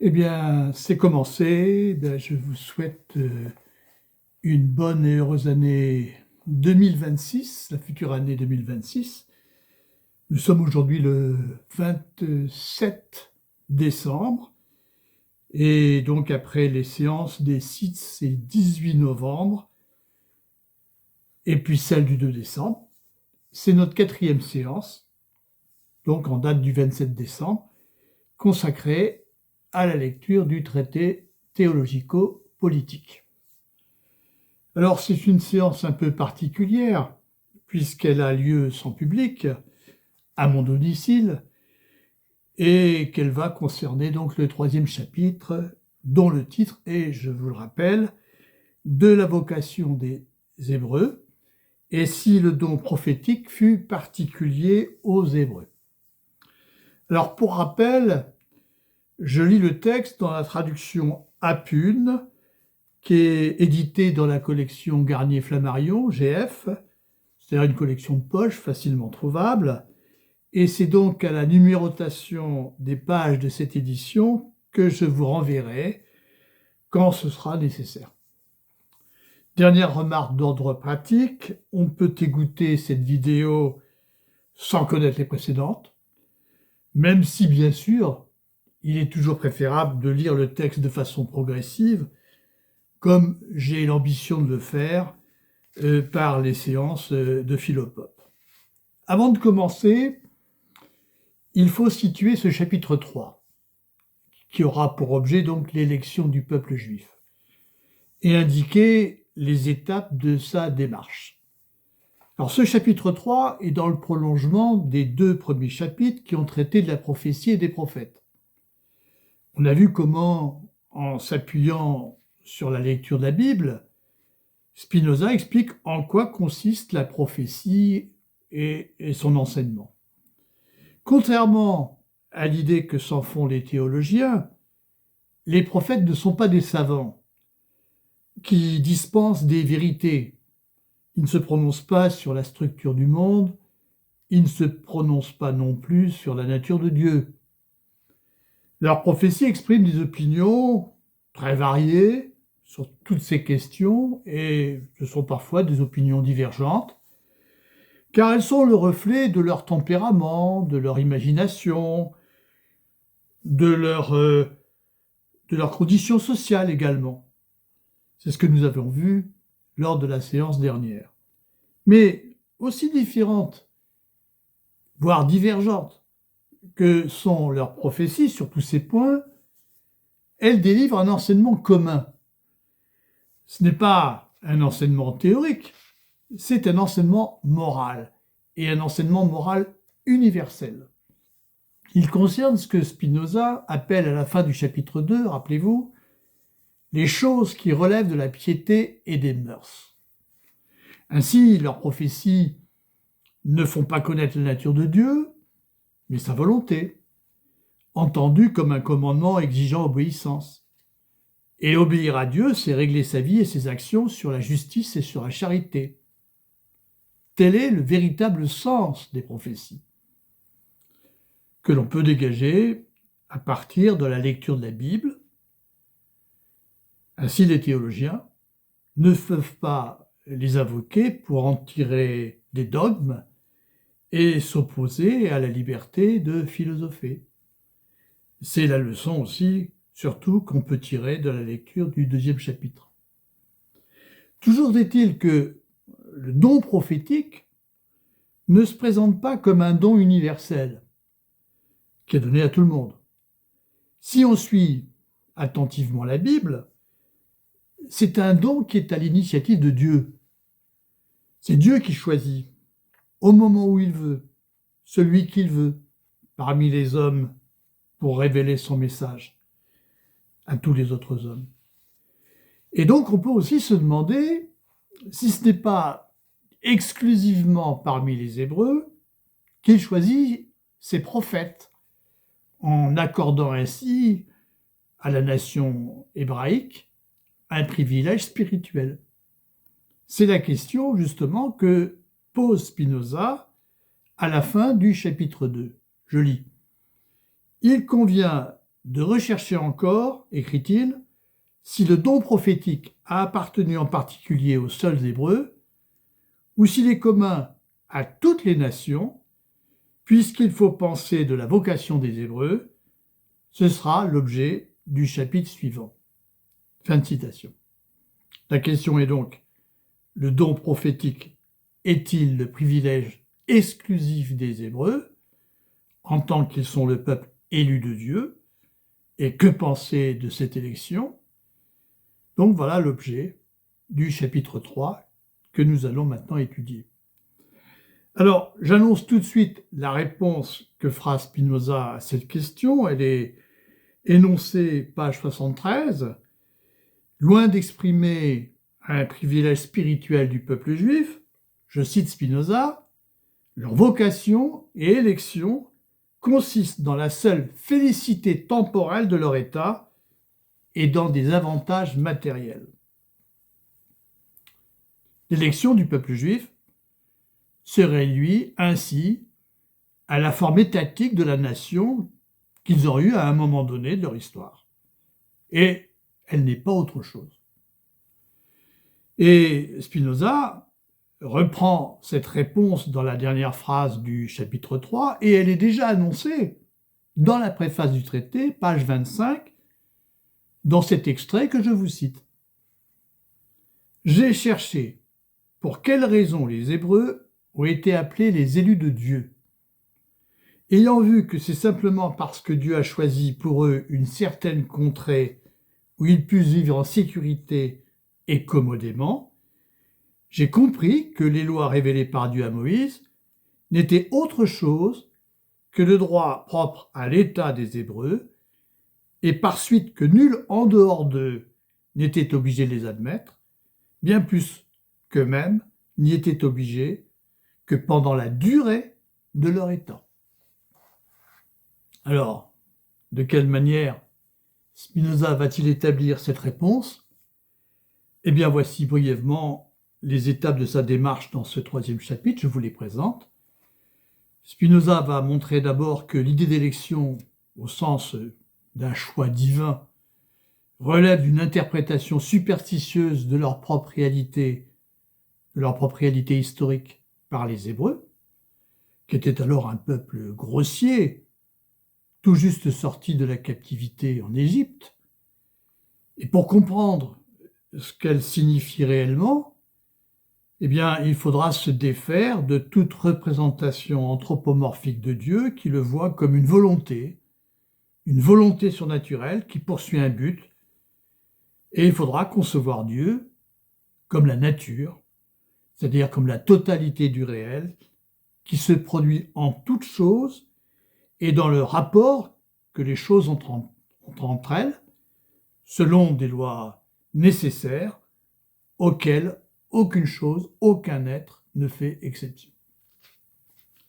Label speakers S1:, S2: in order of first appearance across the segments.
S1: Eh bien, c'est commencé. Je vous souhaite une bonne et heureuse année 2026, la future année 2026. Nous sommes aujourd'hui le 27 décembre et donc après les séances des 6 et 18 novembre et puis celle du 2 décembre, c'est notre quatrième séance, donc en date du 27 décembre, consacrée à la lecture du traité théologico-politique. Alors c'est une séance un peu particulière, puisqu'elle a lieu sans public, à mon domicile, et qu'elle va concerner donc le troisième chapitre, dont le titre est, je vous le rappelle, de la vocation des Hébreux, et si le don prophétique fut particulier aux Hébreux. Alors pour rappel, je lis le texte dans la traduction Apune, qui est édité dans la collection Garnier-Flammarion, GF, c'est-à-dire une collection de poche facilement trouvable, et c'est donc à la numérotation des pages de cette édition que je vous renverrai quand ce sera nécessaire. Dernière remarque d'ordre pratique, on peut écouter cette vidéo sans connaître les précédentes, même si bien sûr, il est toujours préférable de lire le texte de façon progressive, comme j'ai l'ambition de le faire par les séances de Philopop. Avant de commencer, il faut situer ce chapitre 3, qui aura pour objet donc l'élection du peuple juif, et indiquer les étapes de sa démarche. Alors ce chapitre 3 est dans le prolongement des deux premiers chapitres qui ont traité de la prophétie et des prophètes. On a vu comment, en s'appuyant sur la lecture de la Bible, Spinoza explique en quoi consiste la prophétie et son enseignement. Contrairement à l'idée que s'en font les théologiens, les prophètes ne sont pas des savants qui dispensent des vérités. Ils ne se prononcent pas sur la structure du monde, ils ne se prononcent pas non plus sur la nature de Dieu. Leurs prophéties expriment des opinions très variées sur toutes ces questions, et ce sont parfois des opinions divergentes, car elles sont le reflet de leur tempérament, de leur imagination, de leur condition sociale également. C'est ce que nous avons vu lors de la séance dernière. Mais aussi différentes, voire divergentes, que sont leurs prophéties sur tous ces points, elles délivrent un enseignement commun. Ce n'est pas un enseignement théorique, c'est un enseignement moral, et un enseignement moral universel. Il concerne ce que Spinoza appelle à la fin du chapitre 2, rappelez-vous, les choses qui relèvent de la piété et des mœurs. Ainsi, leurs prophéties ne font pas connaître la nature de Dieu, mais sa volonté, entendue comme un commandement exigeant obéissance. Et obéir à Dieu, c'est régler sa vie et ses actions sur la justice et sur la charité. Tel est le véritable sens des prophéties, que l'on peut dégager à partir de la lecture de la Bible. Ainsi, les théologiens ne peuvent pas les invoquer pour en tirer des dogmes et s'opposer à la liberté de philosopher. C'est la leçon aussi, surtout, qu'on peut tirer de la lecture du deuxième chapitre. Toujours est-il que le don prophétique ne se présente pas comme un don universel qui est donné à tout le monde. Si on suit attentivement la Bible, c'est un don qui est à l'initiative de Dieu. C'est Dieu qui choisit, au moment où il veut, celui qu'il veut, parmi les hommes, pour révéler son message à tous les autres hommes. Et donc on peut aussi se demander si ce n'est pas exclusivement parmi les Hébreux qu'il choisit ses prophètes, en accordant ainsi à la nation hébraïque un privilège spirituel. C'est la question justement que pose Spinoza à la fin du chapitre 2. Je lis. « Il convient de rechercher encore, écrit-il, si le don prophétique a appartenu en particulier aux seuls Hébreux, ou s'il est commun à toutes les nations, puisqu'il faut penser de la vocation des Hébreux, ce sera l'objet du chapitre suivant. Fin de citation. La question est donc, le don prophétique est-il le privilège exclusif des Hébreux, en tant qu'ils sont le peuple élu de Dieu, et que penser de cette élection? Donc voilà l'objet du chapitre 3 que nous allons maintenant étudier. Alors, j'annonce tout de suite la réponse que fera Spinoza à cette question. Elle est énoncée, page 73. Loin d'exprimer un privilège spirituel du peuple juif, je cite Spinoza, leur vocation et élection consistent dans la seule félicité temporelle de leur état et dans des avantages matériels. L'élection du peuple juif se réduit ainsi à la forme étatique de la nation qu'ils ont eue à un moment donné de leur histoire. Et elle n'est pas autre chose. Et Spinoza reprend cette réponse dans la dernière phrase du chapitre 3, et elle est déjà annoncée dans la préface du traité, page 25, dans cet extrait que je vous cite. « J'ai cherché pour quelles raisons les Hébreux ont été appelés les élus de Dieu. Ayant vu que c'est simplement parce que Dieu a choisi pour eux une certaine contrée où ils puissent vivre en sécurité et commodément, j'ai compris que les lois révélées par Dieu à Moïse n'étaient autre chose que le droit propre à l'état des Hébreux, et par suite que nul en dehors d'eux n'était obligé de les admettre, bien plus qu'eux-mêmes n'y étaient obligés que pendant la durée de leur état. » Alors, de quelle manière Spinoza va-t-il établir cette réponse? Eh bien, voici brièvement les étapes de sa démarche dans ce troisième chapitre, je vous les présente. Spinoza va montrer d'abord que l'idée d'élection, au sens d'un choix divin, relève d'une interprétation superstitieuse de leur propre réalité historique par les Hébreux, qui étaient alors un peuple grossier, tout juste sorti de la captivité en Égypte. Et pour comprendre ce qu'elle signifie réellement, eh bien, il faudra se défaire de toute représentation anthropomorphique de Dieu qui le voit comme une volonté surnaturelle qui poursuit un but, et il faudra concevoir Dieu comme la nature, c'est-à-dire comme la totalité du réel, qui se produit en toutes choses et dans le rapport que les choses ont entre elles, selon des lois nécessaires auxquelles aucune chose, aucun être ne fait exception.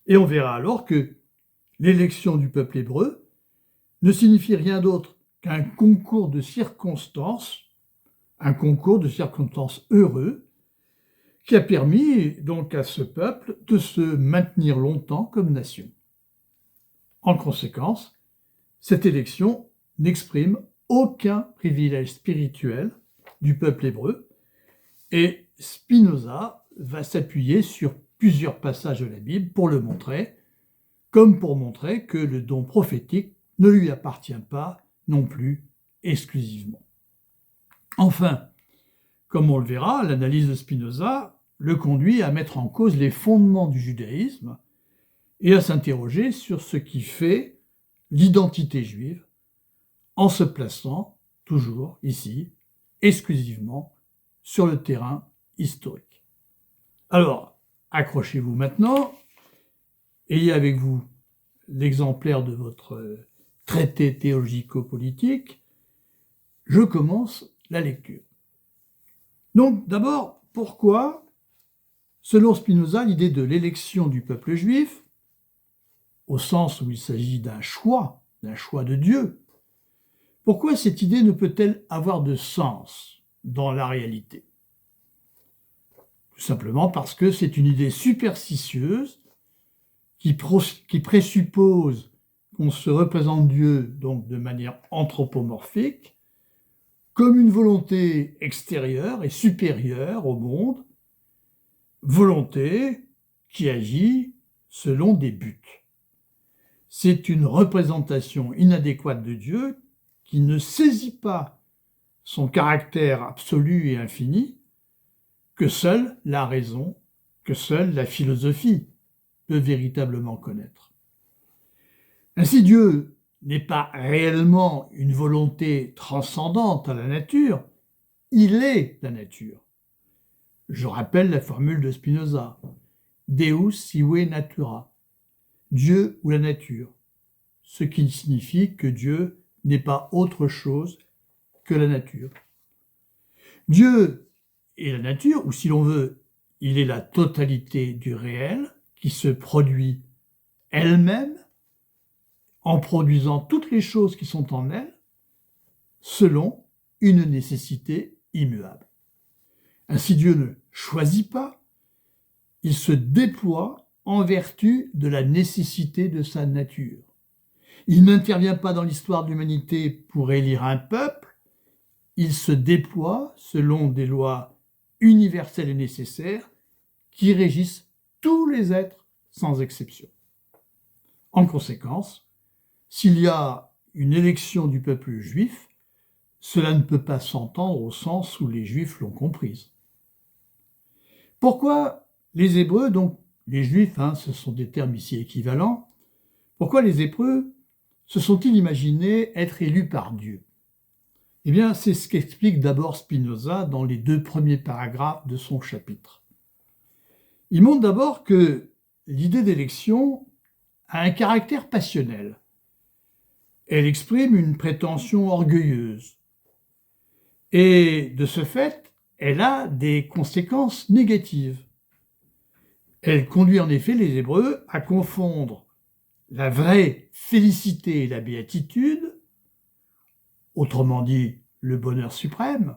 S1: Et on verra alors que l'élection du peuple hébreu ne signifie rien d'autre qu'un concours de circonstances, heureux, qui a permis donc à ce peuple de se maintenir longtemps comme nation. En conséquence, cette élection n'exprime aucun privilège spirituel du peuple hébreu, et Spinoza va s'appuyer sur plusieurs passages de la Bible pour le montrer, comme pour montrer que le don prophétique ne lui appartient pas non plus exclusivement. Enfin, comme on le verra, l'analyse de Spinoza le conduit à mettre en cause les fondements du judaïsme et à s'interroger sur ce qui fait l'identité juive en se plaçant toujours ici, exclusivement, sur le terrain historique. Alors, accrochez-vous maintenant, ayez avec vous l'exemplaire de votre traité théologico-politique. Je commence la lecture. Donc, d'abord, pourquoi, selon Spinoza, l'idée de l'élection du peuple juif, au sens où il s'agit d'un choix de Dieu, pourquoi cette idée ne peut-elle avoir de sens dans la réalité? Tout simplement parce que c'est une idée superstitieuse qui présuppose on se représente Dieu donc de manière anthropomorphique, comme une volonté extérieure et supérieure au monde, volonté qui agit selon des buts. C'est une représentation inadéquate de Dieu qui ne saisit pas son caractère absolu et infini, que seule la raison, que seule la philosophie peut véritablement connaître. Ainsi, Dieu n'est pas réellement une volonté transcendante à la nature, il est la nature. Je rappelle la formule de Spinoza, Deus sive natura, Dieu ou la nature, ce qui signifie que Dieu n'est pas autre chose que la nature. Dieu est la nature, ou si l'on veut, il est la totalité du réel qui se produit elle-même en produisant toutes les choses qui sont en elle selon une nécessité immuable. Ainsi, Dieu ne choisit pas, il se déploie en vertu de la nécessité de sa nature. Il n'intervient pas dans l'histoire de l'humanité pour élire un peuple, il se déploie selon des lois universelles et nécessaires qui régissent tous les êtres sans exception. En conséquence, s'il y a une élection du peuple juif, cela ne peut pas s'entendre au sens où les Juifs l'ont comprise. Pourquoi les Hébreux, donc les Juifs, ce sont des termes ici équivalents, pourquoi les Hébreux se sont-ils imaginés être élus par Dieu? Eh bien, c'est ce qu'explique d'abord Spinoza dans les 2 premiers paragraphes de son chapitre. Il montre d'abord que l'idée d'élection a un caractère passionnel. Elle exprime une prétention orgueilleuse. Et de ce fait, elle a des conséquences négatives. Elle conduit en effet les Hébreux à confondre la vraie félicité et la béatitude, autrement dit le bonheur suprême,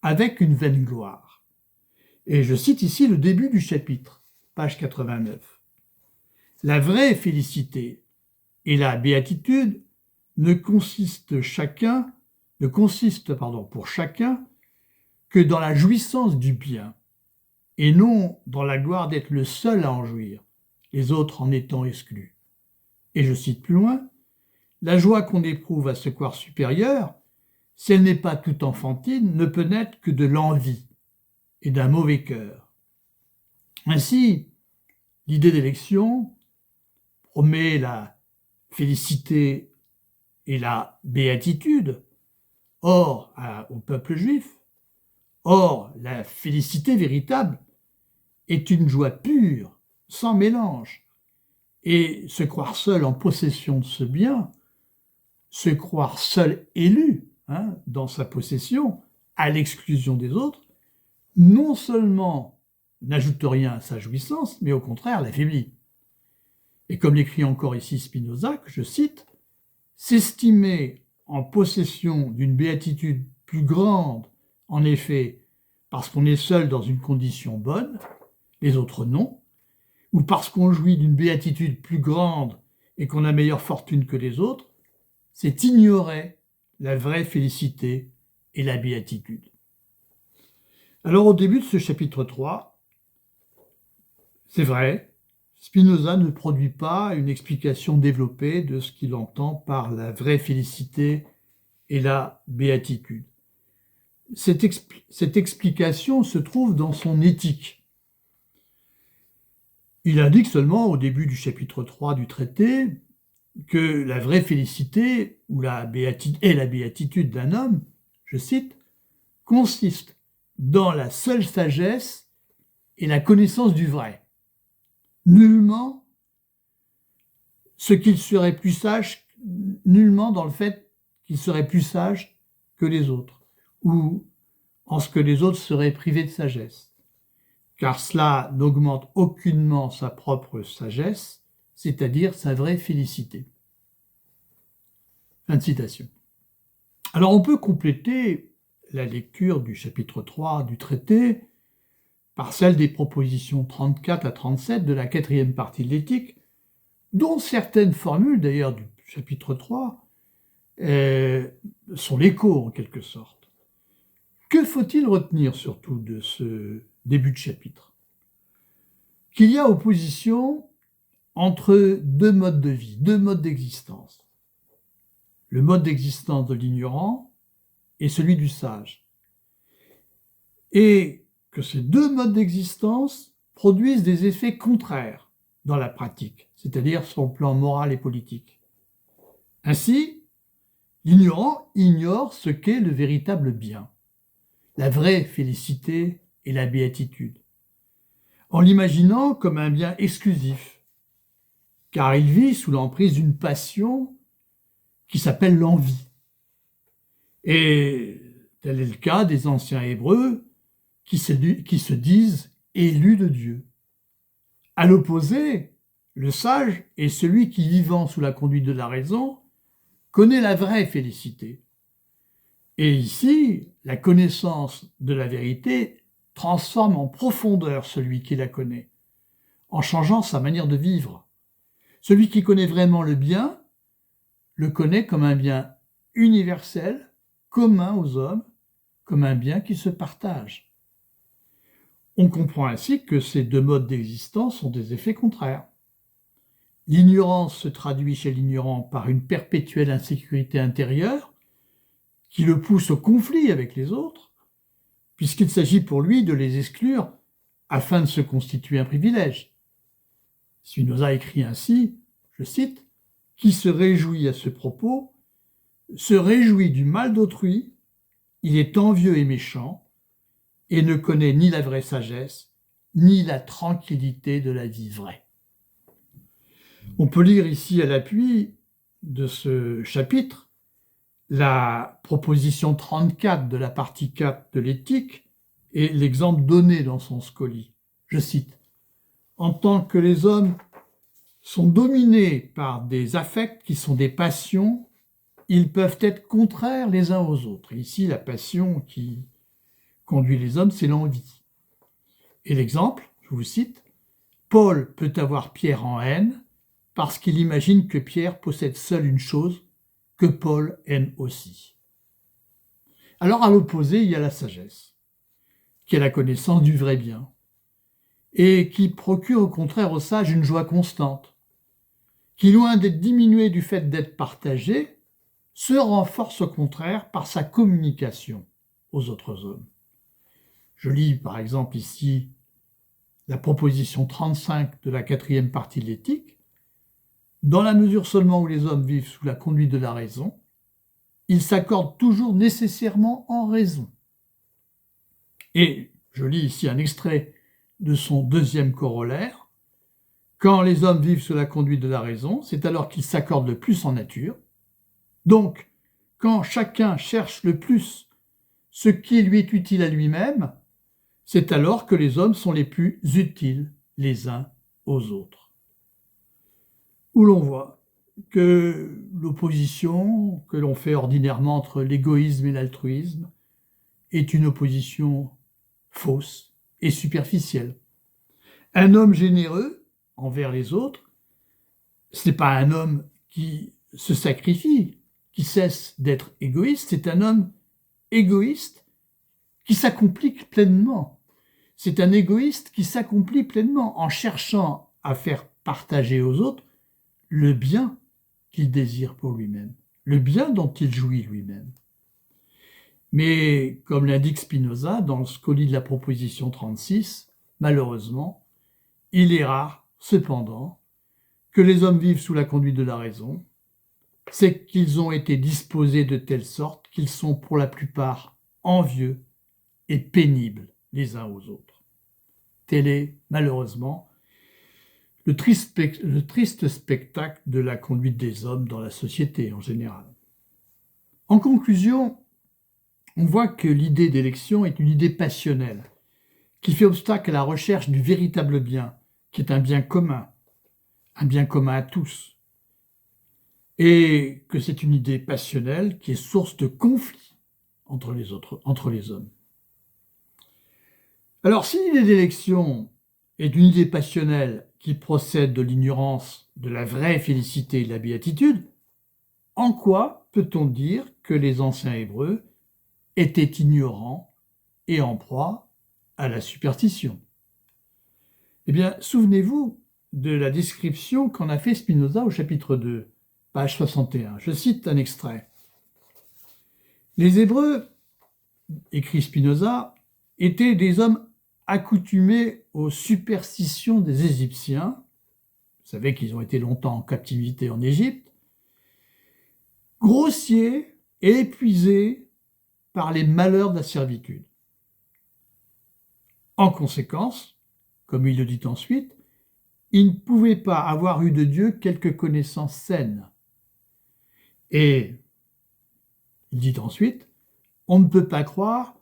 S1: avec une vaine gloire. Et je cite ici le début du chapitre, page 89. La vraie félicité et la béatitude ne consistent pour chacun que dans la jouissance du bien, et non dans la gloire d'être le seul à en jouir, les autres en étant exclus. Et je cite plus loin, la joie qu'on éprouve à se croire supérieure, si elle n'est pas toute enfantine, ne peut naître que de l'envie et d'un mauvais cœur. Ainsi, l'idée d'élection promet la félicité et la béatitude, au peuple juif. Or, la félicité véritable est une joie pure, sans mélange, et se croire seul en possession de ce bien, se croire seul élu dans sa possession, à l'exclusion des autres, non seulement n'ajoute rien à sa jouissance, mais au contraire l'affaiblit. Et comme l'écrit encore ici Spinoza, que je cite, « S'estimer en possession d'une béatitude plus grande, en effet, parce qu'on est seul dans une condition bonne, les autres non, ou parce qu'on jouit d'une béatitude plus grande et qu'on a meilleure fortune que les autres, c'est ignorer la vraie félicité et la béatitude. » Alors au début de ce chapitre 3, c'est vrai, Spinoza ne produit pas une explication développée de ce qu'il entend par la vraie félicité et la béatitude. Cette explication se trouve dans son éthique. Il indique seulement au début du chapitre 3 du traité que la vraie félicité ou la béatitude d'un homme, je cite, consiste dans la seule sagesse et la connaissance du vrai. Nullement nullement dans le fait qu'il serait plus sage que les autres, ou en ce que les autres seraient privés de sagesse, car cela n'augmente aucunement sa propre sagesse, c'est-à-dire sa vraie félicité. Fin de citation. Alors on peut compléter la lecture du chapitre 3 du traité par celle des propositions 34 à 37 de la 4e partie de l'éthique, dont certaines formules, d'ailleurs du chapitre 3, sont l'écho en quelque sorte. Que faut-il retenir surtout de ce début de chapitre? Qu'il y a opposition entre deux modes de vie, deux modes d'existence. Le mode d'existence de l'ignorant et celui du sage. Et que ces deux modes d'existence produisent des effets contraires dans la pratique, c'est-à-dire sur le plan moral et politique. Ainsi, l'ignorant ignore ce qu'est le véritable bien, la vraie félicité et la béatitude, en l'imaginant comme un bien exclusif, car il vit sous l'emprise d'une passion qui s'appelle l'envie. Et tel est le cas des anciens Hébreux qui se disent élus de Dieu. À l'opposé, le sage est celui qui, vivant sous la conduite de la raison, connaît la vraie félicité. Et ici, la connaissance de la vérité transforme en profondeur celui qui la connaît, en changeant sa manière de vivre. Celui qui connaît vraiment le bien, le connaît comme un bien universel, commun aux hommes, comme un bien qui se partage. On comprend ainsi que ces deux modes d'existence ont des effets contraires. L'ignorance se traduit chez l'ignorant par une perpétuelle insécurité intérieure qui le pousse au conflit avec les autres, puisqu'il s'agit pour lui de les exclure afin de se constituer un privilège. Spinoza écrit ainsi, je cite, « Qui se réjouit à ce propos, se réjouit du mal d'autrui, il est envieux et méchant, et ne connaît ni la vraie sagesse, ni la tranquillité de la vie vraie. » On peut lire ici à l'appui de ce chapitre la proposition 34 de la partie 4 de l'éthique et l'exemple donné dans son scoli. Je cite, « En tant que les hommes sont dominés par des affects qui sont des passions, ils peuvent être contraires les uns aux autres. » Ici, la passion qui conduit les hommes, c'est l'envie. Et l'exemple, je vous cite, « Paul peut avoir Pierre en haine parce qu'il imagine que Pierre possède seul une chose que Paul aime aussi. » Alors à l'opposé, il y a la sagesse, qui est la connaissance du vrai bien, et qui procure au contraire au sage une joie constante, qui, loin d'être diminuée du fait d'être partagée, se renforce au contraire par sa communication aux autres hommes. Je lis par exemple ici la proposition 35 de la 4e partie de l'éthique. Dans la mesure seulement où les hommes vivent sous la conduite de la raison, ils s'accordent toujours nécessairement en raison. Et je lis ici un extrait de son 2e corollaire. Quand les hommes vivent sous la conduite de la raison, c'est alors qu'ils s'accordent le plus en nature. Donc, quand chacun cherche le plus ce qui lui est utile à lui-même, c'est alors que les hommes sont les plus utiles les uns aux autres. Où l'on voit que l'opposition que l'on fait ordinairement entre l'égoïsme et l'altruisme est une opposition fausse et superficielle. Un homme généreux envers les autres, ce n'est pas un homme qui se sacrifie, qui cesse d'être égoïste, c'est un homme égoïste qui s'accomplit pleinement. C'est un égoïste qui s'accomplit pleinement en cherchant à faire partager aux autres le bien qu'il désire pour lui-même, le bien dont il jouit lui-même. Mais, comme l'indique Spinoza dans le scoli de la proposition 36, malheureusement, il est rare, cependant, que les hommes vivent sous la conduite de la raison, c'est qu'ils ont été disposés de telle sorte qu'ils sont pour la plupart envieux et pénibles les uns aux autres. Tel est, malheureusement, le triste spectacle de la conduite des hommes dans la société en général. En conclusion, on voit que l'idée d'élection est une idée passionnelle, qui fait obstacle à la recherche du véritable bien, qui est un bien commun à tous, et que c'est une idée passionnelle qui est source de conflits entre les hommes. Alors, si l'idée d'élection est une idée passionnelle qui procède de l'ignorance de la vraie félicité et de la béatitude, en quoi peut-on dire que les anciens Hébreux étaient ignorants et en proie à la superstition? Eh bien, souvenez-vous de la description qu'en a fait Spinoza au chapitre 2, page 61. Je cite un extrait. « Les Hébreux, écrit Spinoza, étaient des hommes accoutumés aux superstitions des Égyptiens. Vous savez qu'ils ont été longtemps en captivité en Égypte, grossiers et épuisés par les malheurs de la servitude. En conséquence, comme il le dit ensuite, ils ne pouvaient pas avoir eu de Dieu quelque connaissance saine. Et il dit ensuite, on ne peut pas croire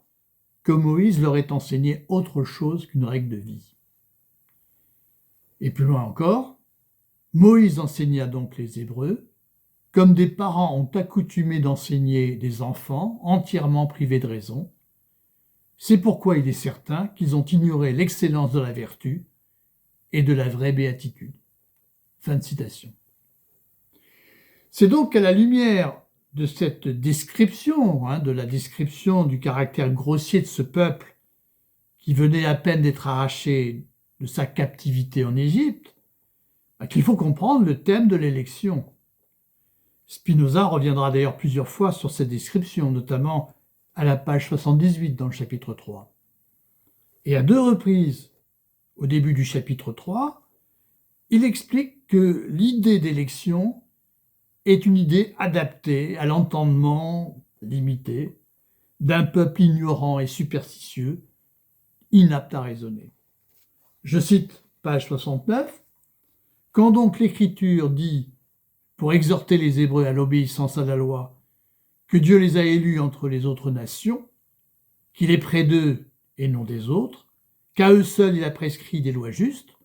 S1: que Moïse leur ait enseigné autre chose qu'une règle de vie. Et plus loin encore, Moïse enseigna donc les Hébreux, comme des parents ont accoutumé d'enseigner des enfants entièrement privés de raison. C'est pourquoi il est certain qu'ils ont ignoré l'excellence de la vertu et de la vraie béatitude. » Fin de citation. C'est donc à la lumière de cette description, de la description du caractère grossier de ce peuple qui venait à peine d'être arraché de sa captivité en Égypte, qu'il faut comprendre le thème de l'élection. Spinoza reviendra d'ailleurs plusieurs fois sur cette description, notamment à la page 78 dans le chapitre 3. Et à 2 reprises, au début du chapitre 3, il explique que l'idée d'élection est une idée adaptée à l'entendement limité d'un peuple ignorant et superstitieux, inapte à raisonner. Je cite page 69, « Quand donc l'Écriture dit, pour exhorter les Hébreux à l'obéissance à la loi, que Dieu les a élus entre les autres nations, qu'il est près d'eux et non des autres, qu'à eux seuls il a prescrit des lois justes,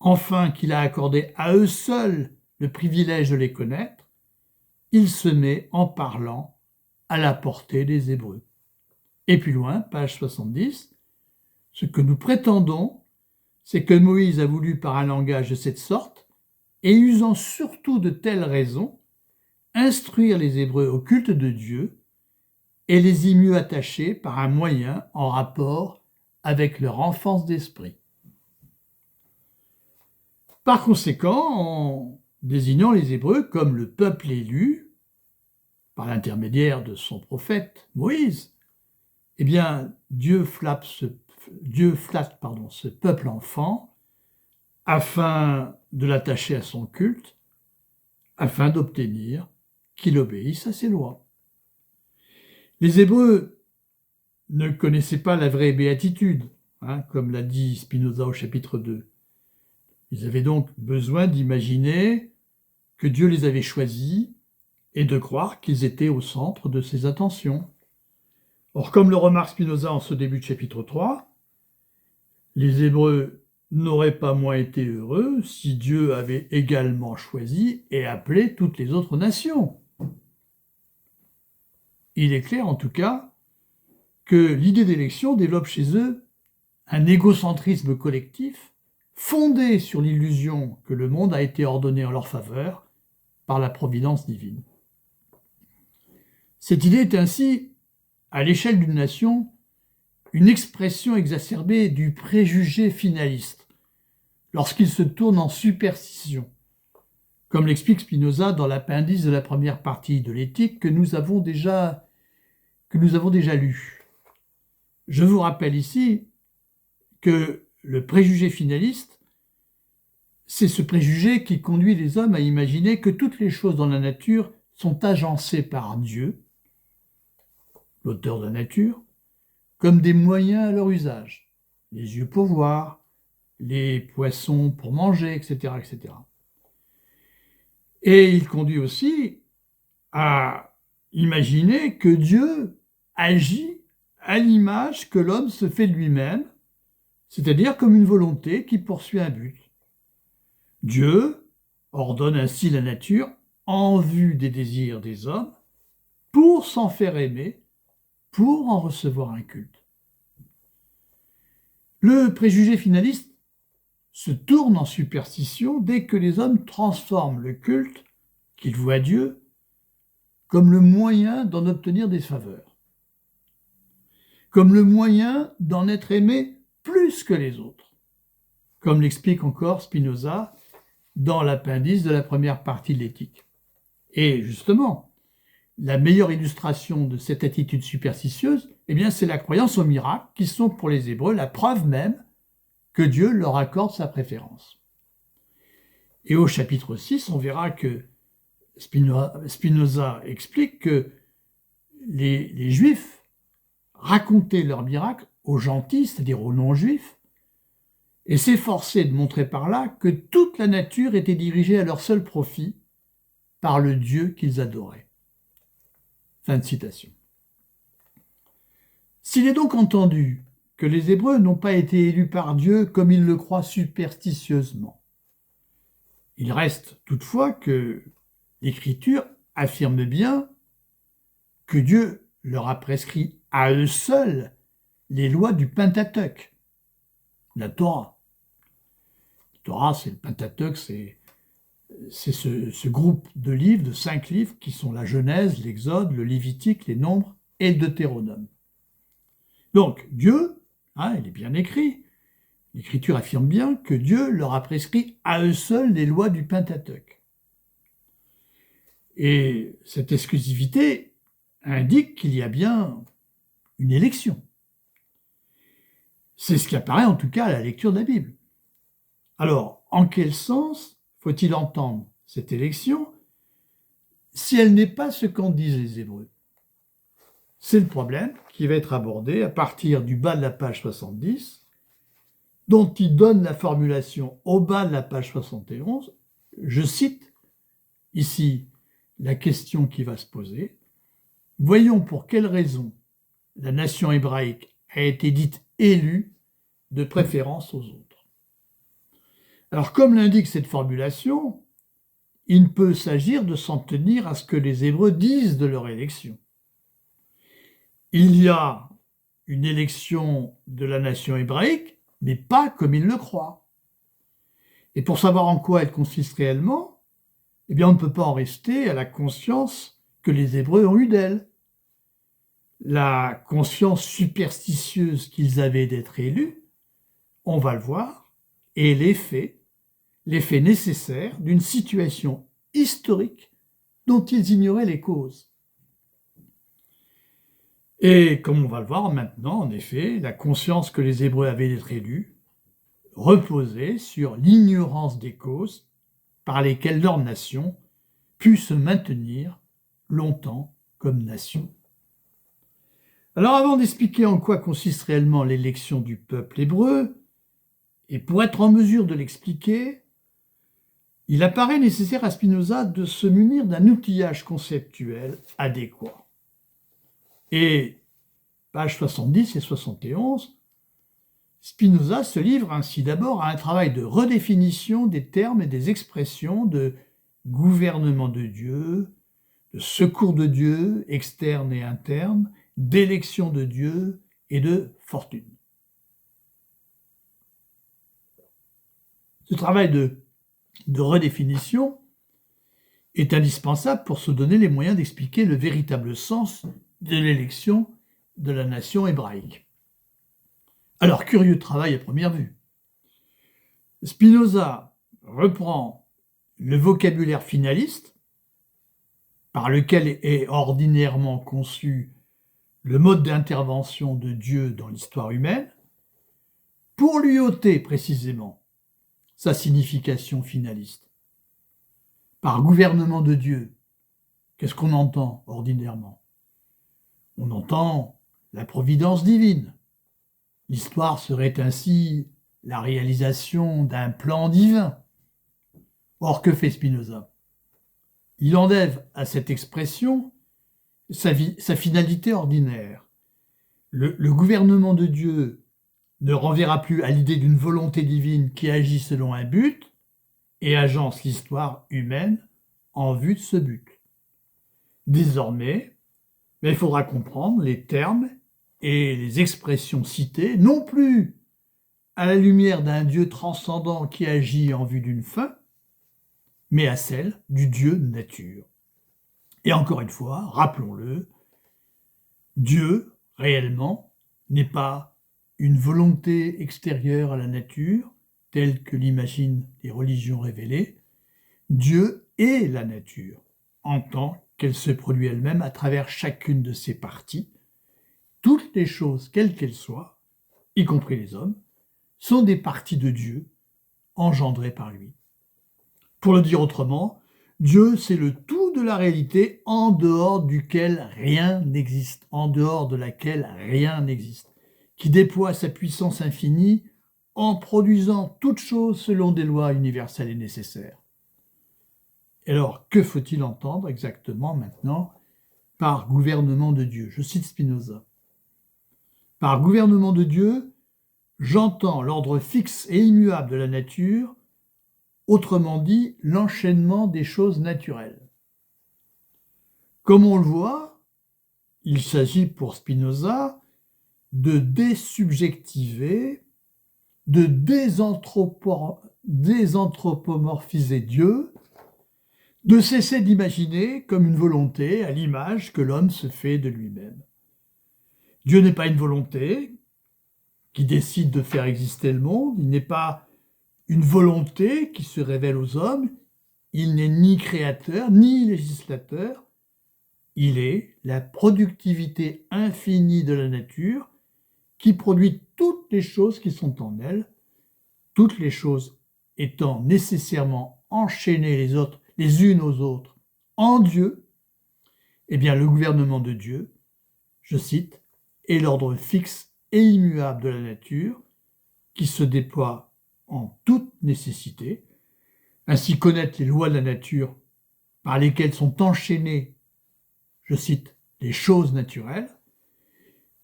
S1: enfin qu'il a accordé à eux seuls le privilège de les connaître, il se met en parlant à la portée des Hébreux. » Et plus loin, page 70, « Ce que nous prétendons, c'est que Moïse a voulu par un langage de cette sorte, et usant surtout de telles raisons, instruire les Hébreux au culte de Dieu et les y mieux attacher par un moyen en rapport avec leur enfance d'esprit. » Par conséquent, en désignant les Hébreux comme le peuple élu, par l'intermédiaire de son prophète Moïse, eh bien, Dieu flatte ce peuple enfant afin de l'attacher à son culte, afin d'obtenir qu'il obéisse à ses lois. Les Hébreux ne connaissaient pas la vraie béatitude, comme l'a dit Spinoza au chapitre 2. Ils avaient donc besoin d'imaginer que Dieu les avait choisis et de croire qu'ils étaient au centre de ses attentions. Or, comme le remarque Spinoza en ce début de chapitre 3, les Hébreux n'auraient pas moins été heureux si Dieu avait également choisi et appelé toutes les autres nations. Il est clair en tout cas que l'idée d'élection développe chez eux un égocentrisme collectif fondé sur l'illusion que le monde a été ordonné en leur faveur par la providence divine. Cette idée est ainsi, à l'échelle d'une nation, une expression exacerbée du préjugé finaliste, lorsqu'il se tourne en superstition, comme l'explique Spinoza dans l'appendice de la première partie de l'Éthique que nous avons déjà lu. Je vous rappelle ici que le préjugé finaliste, c'est ce préjugé qui conduit les hommes à imaginer que toutes les choses dans la nature sont agencées par Dieu, l'auteur de la nature, comme des moyens à leur usage. Les yeux pour voir, les poissons pour manger, etc., etc. Et il conduit aussi à imaginer que Dieu agit à l'image que l'homme se fait de lui-même, c'est-à-dire comme une volonté qui poursuit un but. Dieu ordonne ainsi la nature en vue des désirs des hommes pour s'en faire aimer, pour en recevoir un culte. Le préjugé finaliste se tourne en superstition dès que les hommes transforment le culte qu'ils vouent à Dieu comme le moyen d'en obtenir des faveurs, comme le moyen d'en être aimé plus que les autres, comme l'explique encore Spinoza dans l'appendice de la première partie de l'Éthique. Et justement, la meilleure illustration de cette attitude superstitieuse, eh bien, c'est la croyance aux miracles, qui sont pour les Hébreux la preuve même que Dieu leur accorde sa préférence. Et au chapitre 6, on verra que Spinoza explique que les Juifs racontaient leurs miracles aux gentils, c'est-à-dire aux non-juifs, et s'efforçaient de montrer par là que toute la nature était dirigée à leur seul profit par le Dieu qu'ils adoraient. Fin de citation. S'il est donc entendu que les Hébreux n'ont pas été élus par Dieu comme ils le croient superstitieusement, il reste toutefois que l'Écriture affirme bien que Dieu leur a prescrit à eux seuls les lois du Pentateuque, la Torah. La Torah, c'est le Pentateuque, c'est ce groupe de livres, de 5 livres, qui sont la Genèse, l'Exode, le Lévitique, les Nombres et le Deutéronome. Donc, Dieu, il est bien écrit, l'Écriture affirme bien que Dieu leur a prescrit à eux seuls les lois du Pentateuque. Et cette exclusivité indique qu'il y a bien une élection. C'est ce qui apparaît en tout cas à la lecture de la Bible. Alors, en quel sens faut-il entendre cette élection si elle n'est pas ce qu'en disent les Hébreux? C'est le problème qui va être abordé à partir du bas de la page 70, dont il donne la formulation au bas de la page 71. Je cite ici la question qui va se poser. Voyons pour quelle raison la nation hébraïque a été dite élue de préférence aux autres. Alors, comme l'indique cette formulation, il ne peut s'agir de s'en tenir à ce que les Hébreux disent de leur élection. Il y a une élection de la nation hébraïque, mais pas comme ils le croient. Et pour savoir en quoi elle consiste réellement, eh bien, on ne peut pas en rester à la conscience que les Hébreux ont eue d'elle. La conscience superstitieuse qu'ils avaient d'être élus, on va le voir, est l'effet nécessaire d'une situation historique dont ils ignoraient les causes. Et comme on va le voir maintenant, en effet, la conscience que les Hébreux avaient d'être élus reposait sur l'ignorance des causes par lesquelles leur nation put se maintenir longtemps comme nation. Alors avant d'expliquer en quoi consiste réellement l'élection du peuple hébreu, et pour être en mesure de l'expliquer, il apparaît nécessaire à Spinoza de se munir d'un outillage conceptuel adéquat. Et, pages 70 et 71, Spinoza se livre ainsi d'abord à un travail de redéfinition des termes et des expressions de gouvernement de Dieu, de secours de Dieu, externe et interne, d'élection de Dieu et de fortune. Ce travail de redéfinition est indispensable pour se donner les moyens d'expliquer le véritable sens de l'élection de la nation hébraïque. Alors, curieux travail à première vue. Spinoza reprend le vocabulaire finaliste, par lequel est ordinairement conçu le mode d'intervention de Dieu dans l'histoire humaine, pour lui ôter précisément sa signification finaliste. Par gouvernement de Dieu, qu'est-ce qu'on entend ordinairement? On entend la providence divine. L'histoire serait ainsi la réalisation d'un plan divin. Or, que fait Spinoza? Il enlève à cette expression sa finalité ordinaire. Le gouvernement de Dieu ne renverra plus à l'idée d'une volonté divine qui agit selon un but et agence l'histoire humaine en vue de ce but. Désormais, il faudra comprendre les termes et les expressions citées, non plus à la lumière d'un Dieu transcendant qui agit en vue d'une fin, mais à celle du Dieu nature. Et encore une fois, rappelons-le, Dieu, réellement, n'est pas une volonté extérieure à la nature, telle que l'imaginent les religions révélées. Dieu est la nature, en tant qu'elle se produit elle-même à travers chacune de ses parties. Toutes les choses, quelles qu'elles soient, y compris les hommes, sont des parties de Dieu, engendrées par lui. Pour le dire autrement, Dieu, c'est le tout de la réalité en dehors duquel rien n'existe, en dehors de laquelle rien n'existe, qui déploie sa puissance infinie en produisant toutes choses selon des lois universelles et nécessaires. Et alors, que faut-il entendre exactement maintenant par gouvernement de Dieu? Je cite Spinoza. Par gouvernement de Dieu, j'entends l'ordre fixe et immuable de la nature, autrement dit, l'enchaînement des choses naturelles. Comme on le voit, il s'agit pour Spinoza de désubjectiver, de désanthropomorphiser Dieu, de cesser d'imaginer comme une volonté à l'image que l'homme se fait de lui-même. Dieu n'est pas une volonté qui décide de faire exister le monde, il n'est pas une volonté qui se révèle aux hommes, il n'est ni créateur ni législateur, il est la productivité infinie de la nature qui produit toutes les choses qui sont en elle, toutes les choses étant nécessairement enchaînées les unes aux autres en Dieu. Eh bien, le gouvernement de Dieu, je cite, est l'ordre fixe et immuable de la nature qui se déploie en toute nécessité. Ainsi, connaître les lois de la nature par lesquelles sont enchaînées, je cite, les choses naturelles,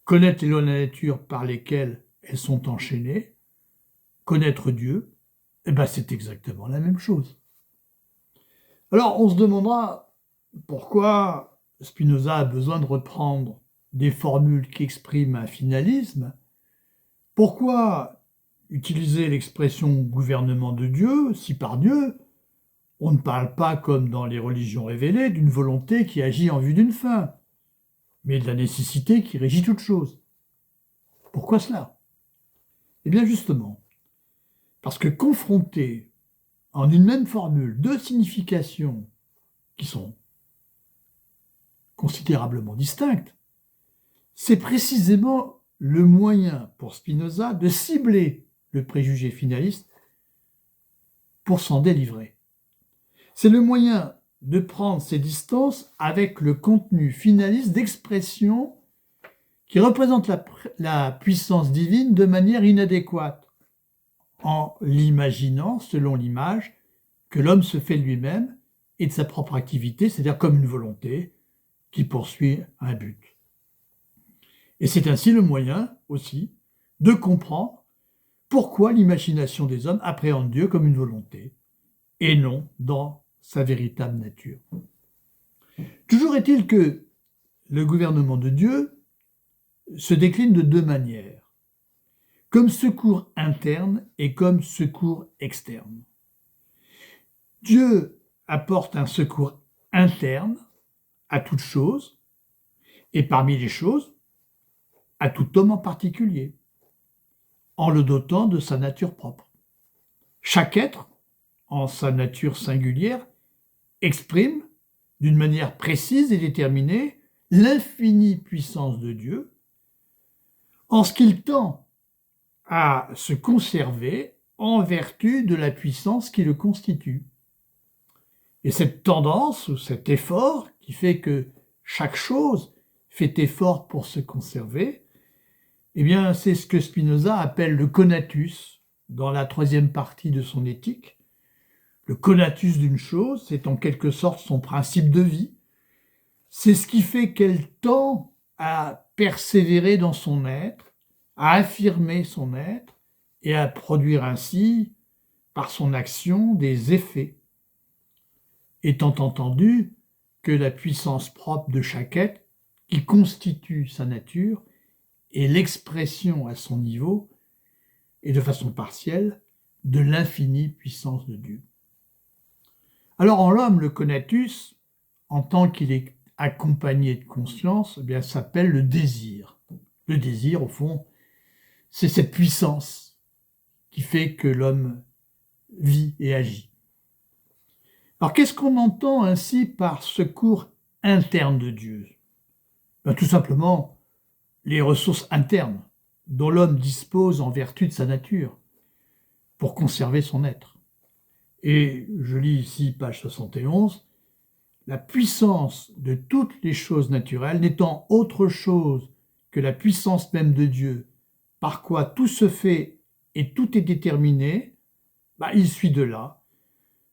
S1: connaître les lois de la nature par lesquelles elles sont enchaînées, connaître Dieu, eh ben c'est exactement la même chose. Alors on se demandera pourquoi Spinoza a besoin de reprendre des formules qui expriment un finalisme, pourquoi utiliser l'expression gouvernement de Dieu, si par Dieu, on ne parle pas, comme dans les religions révélées, d'une volonté qui agit en vue d'une fin, mais de la nécessité qui régit toute chose. Pourquoi cela? Eh bien justement, parce que confronter en une même formule deux significations qui sont considérablement distinctes, c'est précisément le moyen pour Spinoza de cibler le préjugé finaliste pour s'en délivrer. C'est le moyen de prendre ses distances avec le contenu finaliste d'expression qui représente la puissance divine de manière inadéquate, en l'imaginant selon l'image que l'homme se fait lui-même et de sa propre activité, c'est-à-dire comme une volonté qui poursuit un but. Et c'est ainsi le moyen aussi de comprendre pourquoi l'imagination des hommes appréhende Dieu comme une volonté et non dans sa véritable nature. Toujours est-il que le gouvernement de Dieu se décline de deux manières, comme secours interne et comme secours externe. Dieu apporte un secours interne à toute chose, et parmi les choses, à tout homme en particulier, en le dotant de sa nature propre. Chaque être, en sa nature singulière, exprime d'une manière précise et déterminée l'infinie puissance de Dieu, en ce qu'il tend à se conserver en vertu de la puissance qui le constitue. Et cette tendance, ou cet effort, qui fait que chaque chose fait effort pour se conserver, eh bien, c'est ce que Spinoza appelle le conatus, dans la troisième partie de son éthique. Le conatus d'une chose, c'est en quelque sorte son principe de vie. C'est ce qui fait qu'elle tend à persévérer dans son être, à affirmer son être et à produire ainsi, par son action, des effets. Étant entendu que la puissance propre de chaque être, qui constitue sa nature, et l'expression à son niveau, et de façon partielle de l'infinie puissance de Dieu. Alors en l'homme, le conatus, en tant qu'il est accompagné de conscience, eh bien, s'appelle le désir. Le désir, au fond, c'est cette puissance qui fait que l'homme vit et agit. Alors qu'est-ce qu'on entend ainsi par secours interne de Dieu? Tout simplement les ressources internes dont l'homme dispose en vertu de sa nature pour conserver son être. Et je lis ici page 71, la puissance de toutes les choses naturelles n'étant autre chose que la puissance même de Dieu, par quoi tout se fait et tout est déterminé, il suit de là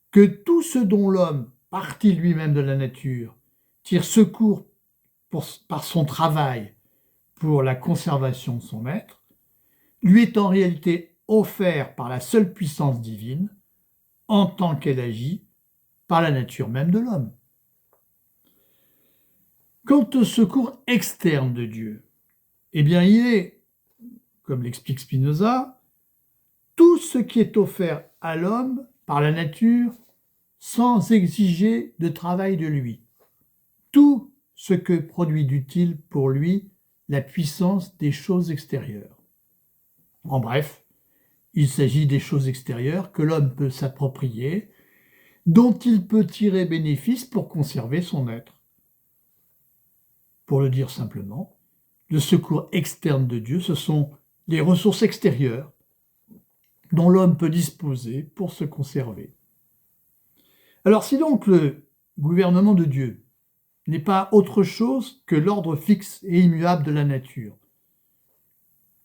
S1: que tout ce dont l'homme, parti lui-même de la nature, tire secours par son travail pour la conservation de son être, lui est en réalité offert par la seule puissance divine, en tant qu'elle agit par la nature même de l'homme. Quant au secours externe de Dieu, eh bien il est, comme l'explique Spinoza, tout ce qui est offert à l'homme par la nature sans exiger de travail de lui. Tout ce que produit d'utile pour lui la puissance des choses extérieures. En bref, il s'agit des choses extérieures que l'homme peut s'approprier, dont il peut tirer bénéfice pour conserver son être. Pour le dire simplement, le secours externe de Dieu, ce sont les ressources extérieures dont l'homme peut disposer pour se conserver. Alors si donc le gouvernement de Dieu n'est pas autre chose que l'ordre fixe et immuable de la nature,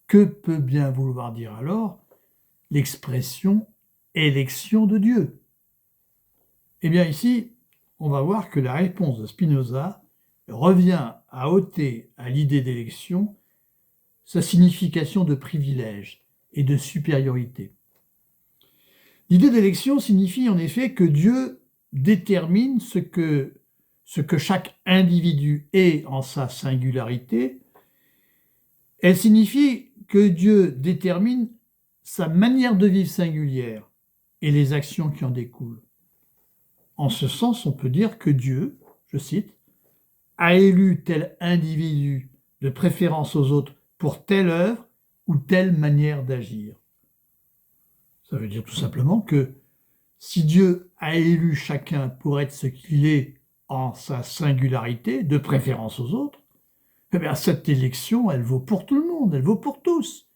S1: que peut bien vouloir dire alors l'expression « élection de Dieu » ? Eh bien ici, on va voir que la réponse de Spinoza revient à ôter à l'idée d'élection sa signification de privilège et de supériorité. L'idée d'élection signifie en effet que Dieu détermine ce que chaque individu est en sa singularité. Elle signifie que Dieu détermine sa manière de vivre singulière et les actions qui en découlent. En ce sens, on peut dire que Dieu, je cite, a élu tel individu de préférence aux autres pour telle œuvre ou telle manière d'agir. Ça veut dire tout simplement que si Dieu a élu chacun pour être ce qu'il est en sa singularité, de préférence aux autres, eh bien cette élection, elle vaut pour tout le monde, elle vaut pour tous.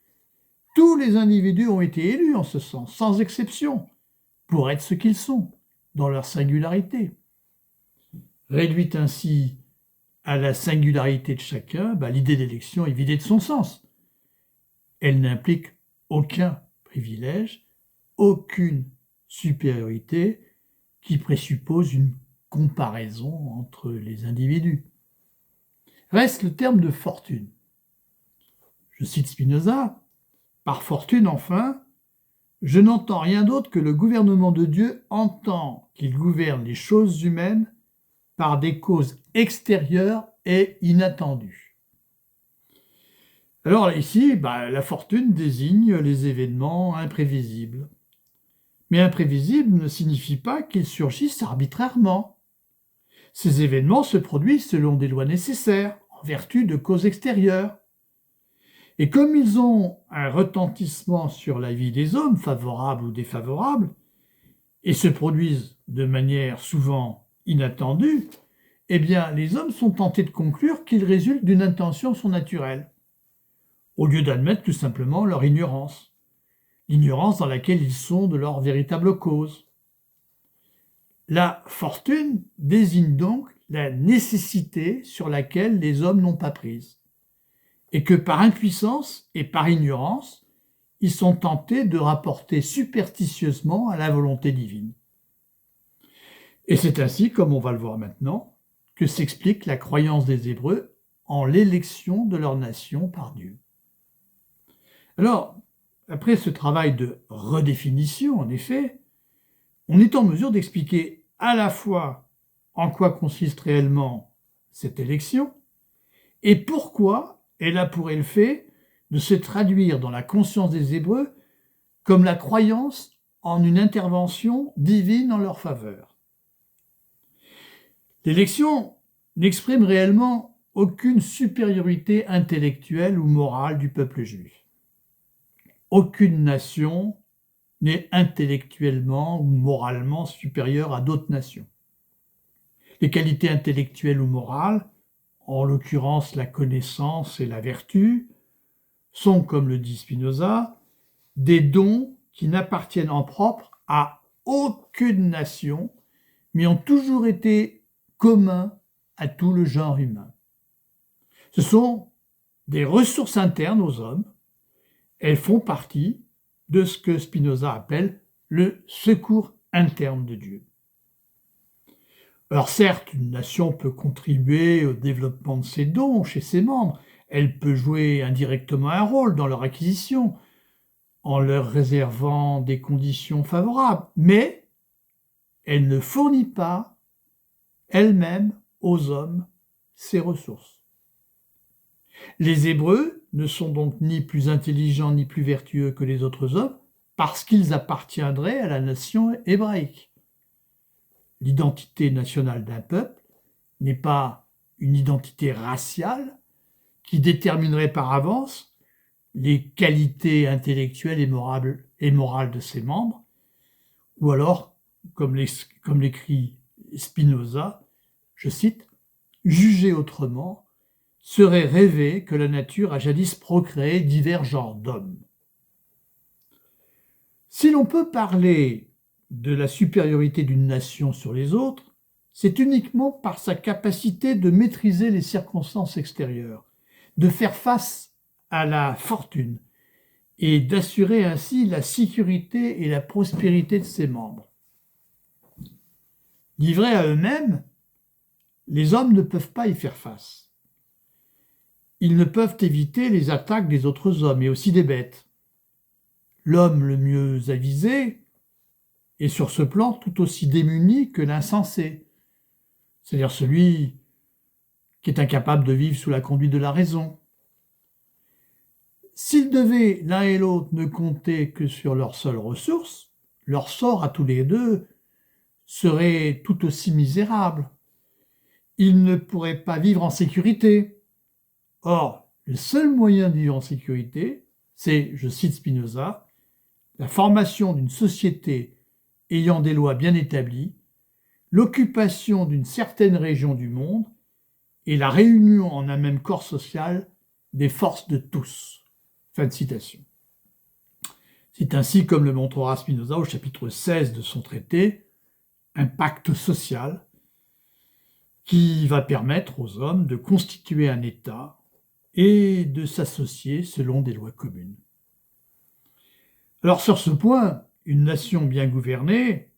S1: Tous les individus ont été élus en ce sens, sans exception, pour être ce qu'ils sont, dans leur singularité. Réduite ainsi à la singularité de chacun, l'idée d'élection est vidée de son sens. Elle n'implique aucun privilège, aucune supériorité qui présuppose une comparaison entre les individus. Reste le terme de fortune. Je cite Spinoza, « Par fortune, enfin, je n'entends rien d'autre que le gouvernement de Dieu entend qu'il gouverne les choses humaines par des causes extérieures et inattendues. » Alors ici, la fortune désigne les événements imprévisibles. Mais imprévisible ne signifie pas qu'ils surgissent arbitrairement. Ces événements se produisent selon des lois nécessaires, en vertu de causes extérieures. Et comme ils ont un retentissement sur la vie des hommes, favorable ou défavorable, et se produisent de manière souvent inattendue, eh bien les hommes sont tentés de conclure qu'ils résultent d'une intention surnaturelle, au lieu d'admettre tout simplement leur ignorance, l'ignorance dans laquelle ils sont de leur véritable cause. La fortune désigne donc la nécessité sur laquelle les hommes n'ont pas prise, et que par impuissance et par ignorance, ils sont tentés de rapporter superstitieusement à la volonté divine. Et c'est ainsi, comme on va le voir maintenant, que s'explique la croyance des Hébreux en l'élection de leur nation par Dieu. Alors, après ce travail de redéfinition, en effet, on est en mesure d'expliquer à la fois en quoi consiste réellement cette élection et pourquoi elle a pour effet de se traduire dans la conscience des Hébreux comme la croyance en une intervention divine en leur faveur. L'élection n'exprime réellement aucune supériorité intellectuelle ou morale du peuple juif. Aucune nation n'est intellectuellement ou moralement supérieure à d'autres nations. Les qualités intellectuelles ou morales, en l'occurrence la connaissance et la vertu, sont, comme le dit Spinoza, des dons qui n'appartiennent en propre à aucune nation, mais ont toujours été communs à tout le genre humain. Ce sont des ressources internes aux hommes. Elles font partie de ce que Spinoza appelle le secours interne de Dieu. Alors certes, une nation peut contribuer au développement de ses dons chez ses membres, elle peut jouer indirectement un rôle dans leur acquisition, en leur réservant des conditions favorables, mais elle ne fournit pas elle-même aux hommes ces ressources. Les Hébreux ne sont donc ni plus intelligents ni plus vertueux que les autres hommes parce qu'ils appartiendraient à la nation hébraïque. L'identité nationale d'un peuple n'est pas une identité raciale qui déterminerait par avance les qualités intellectuelles et morales de ses membres, ou alors, comme l'écrit Spinoza, je cite, « Juger autrement serait rêver que la nature a jadis procréé divers genres d'hommes. » Si l'on peut parler de la supériorité d'une nation sur les autres, c'est uniquement par sa capacité de maîtriser les circonstances extérieures, de faire face à la fortune et d'assurer ainsi la sécurité et la prospérité de ses membres. Livrés à eux-mêmes, les hommes ne peuvent pas y faire face. Ils ne peuvent éviter les attaques des autres hommes et aussi des bêtes. L'homme le mieux avisé est sur ce plan tout aussi démuni que l'insensé, c'est-à-dire celui qui est incapable de vivre sous la conduite de la raison. S'ils devaient l'un et l'autre ne compter que sur leurs seules ressources, leur sort à tous les deux serait tout aussi misérable. Ils ne pourraient pas vivre en sécurité. Or, le seul moyen de vivre en sécurité, c'est, je cite Spinoza, la formation d'une société ayant des lois bien établies, l'occupation d'une certaine région du monde et la réunion en un même corps social des forces de tous. Fin de citation. C'est ainsi, comme le montrera Spinoza au chapitre 16 de son traité, un pacte social qui va permettre aux hommes de constituer un État et de s'associer selon des lois communes. Alors sur ce point, une nation bien gouvernée,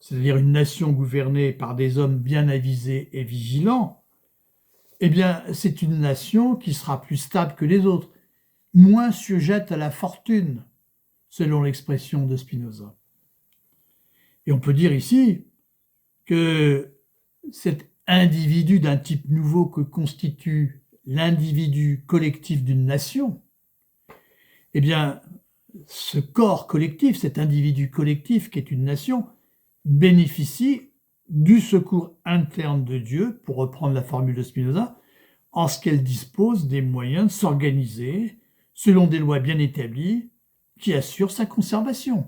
S1: c'est-à-dire une nation gouvernée par des hommes bien avisés et vigilants, eh bien c'est une nation qui sera plus stable que les autres, moins sujette à la fortune, selon l'expression de Spinoza. Et on peut dire ici que cet individu d'un type nouveau que constitue l'individu collectif d'une nation, eh bien, ce corps collectif, cet individu collectif qui est une nation, bénéficie du secours interne de Dieu, pour reprendre la formule de Spinoza, en ce qu'elle dispose des moyens de s'organiser selon des lois bien établies qui assurent sa conservation,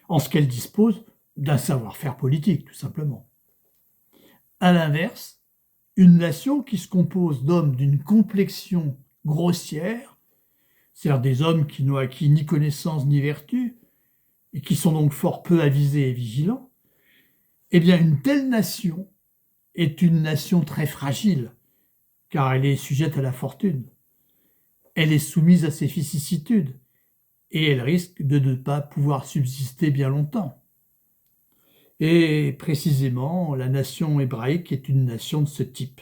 S1: en ce qu'elle dispose d'un savoir-faire politique, tout simplement. À l'inverse, une nation qui se compose d'hommes d'une complexion grossière, c'est-à-dire des hommes qui n'ont acquis ni connaissance ni vertu, et qui sont donc fort peu avisés et vigilants, eh bien une telle nation est une nation très fragile, car elle est sujette à la fortune. Elle est soumise à ses vicissitudes, et elle risque de ne pas pouvoir subsister bien longtemps. Et précisément, la nation hébraïque est une nation de ce type.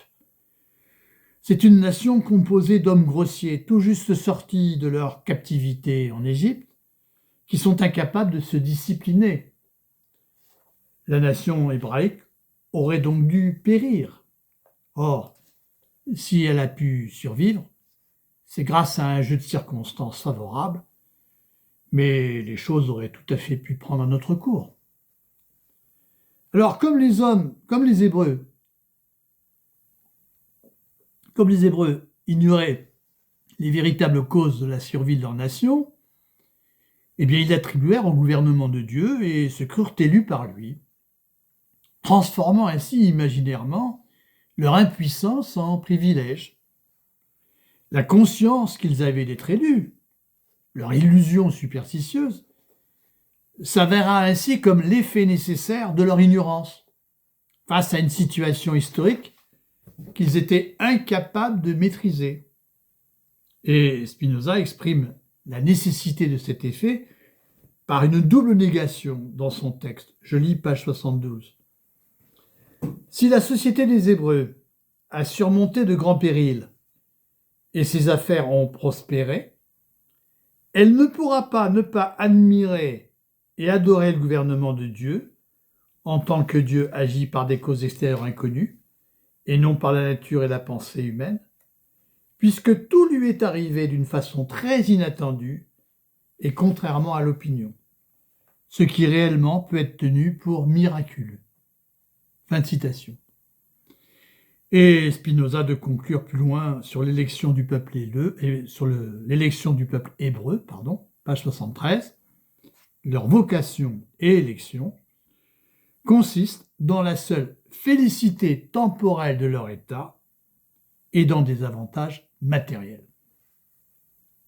S1: C'est une nation composée d'hommes grossiers, tout juste sortis de leur captivité en Égypte, qui sont incapables de se discipliner. La nation hébraïque aurait donc dû périr. Or, si elle a pu survivre, c'est grâce à un jeu de circonstances favorable Mais les choses auraient tout à fait pu prendre un autre cours. Alors, comme les Hébreux ignoraient les véritables causes de la survie de leur nation, eh bien, ils attribuèrent au gouvernement de Dieu et se crurent élus par lui, transformant ainsi imaginairement leur impuissance en privilège. La conscience qu'ils avaient d'être élus, leur illusion superstitieuse, s'avéra ainsi comme l'effet nécessaire de leur ignorance face à une situation historique qu'ils étaient incapables de maîtriser. Et Spinoza exprime la nécessité de cet effet par une double négation dans son texte. Je lis page 72. Si la société des Hébreux a surmonté de grands périls et ses affaires ont prospéré, elle ne pourra pas ne pas admirer et adorer le gouvernement de Dieu en tant que Dieu agit par des causes extérieures inconnues et non par la nature et la pensée humaine, puisque tout lui est arrivé d'une façon très inattendue et contrairement à l'opinion, ce qui réellement peut être tenu pour miraculeux. Fin de citation. Et Spinoza de conclure plus loin sur l'élection du peuple hébreu, page 73. Leur vocation et élection consistent dans la seule félicité temporelle de leur état et dans des avantages matériels.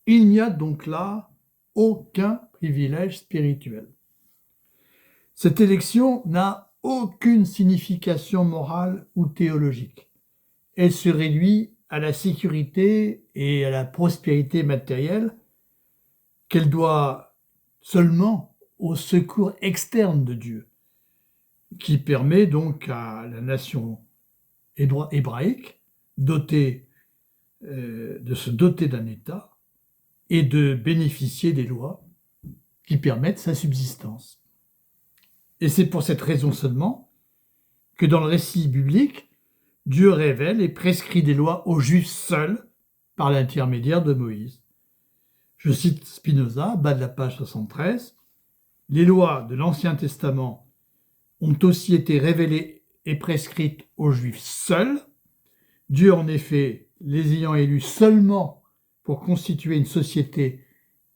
S1: Il n'y a donc là aucun privilège spirituel. Cette élection n'a aucune signification morale ou théologique. Elle se réduit à la sécurité et à la prospérité matérielle qu'elle doit seulement au secours externe de Dieu, qui permet donc à la nation hébraïque de se doter d'un État et de bénéficier des lois qui permettent sa subsistance. Et c'est pour cette raison seulement que dans le récit biblique, Dieu révèle et prescrit des lois aux Juifs seuls par l'intermédiaire de Moïse. Je cite Spinoza, bas de la page 73. « Les lois de l'Ancien Testament ont aussi été révélées et prescrites aux Juifs seuls. Dieu, en effet, les ayant élus seulement pour constituer une société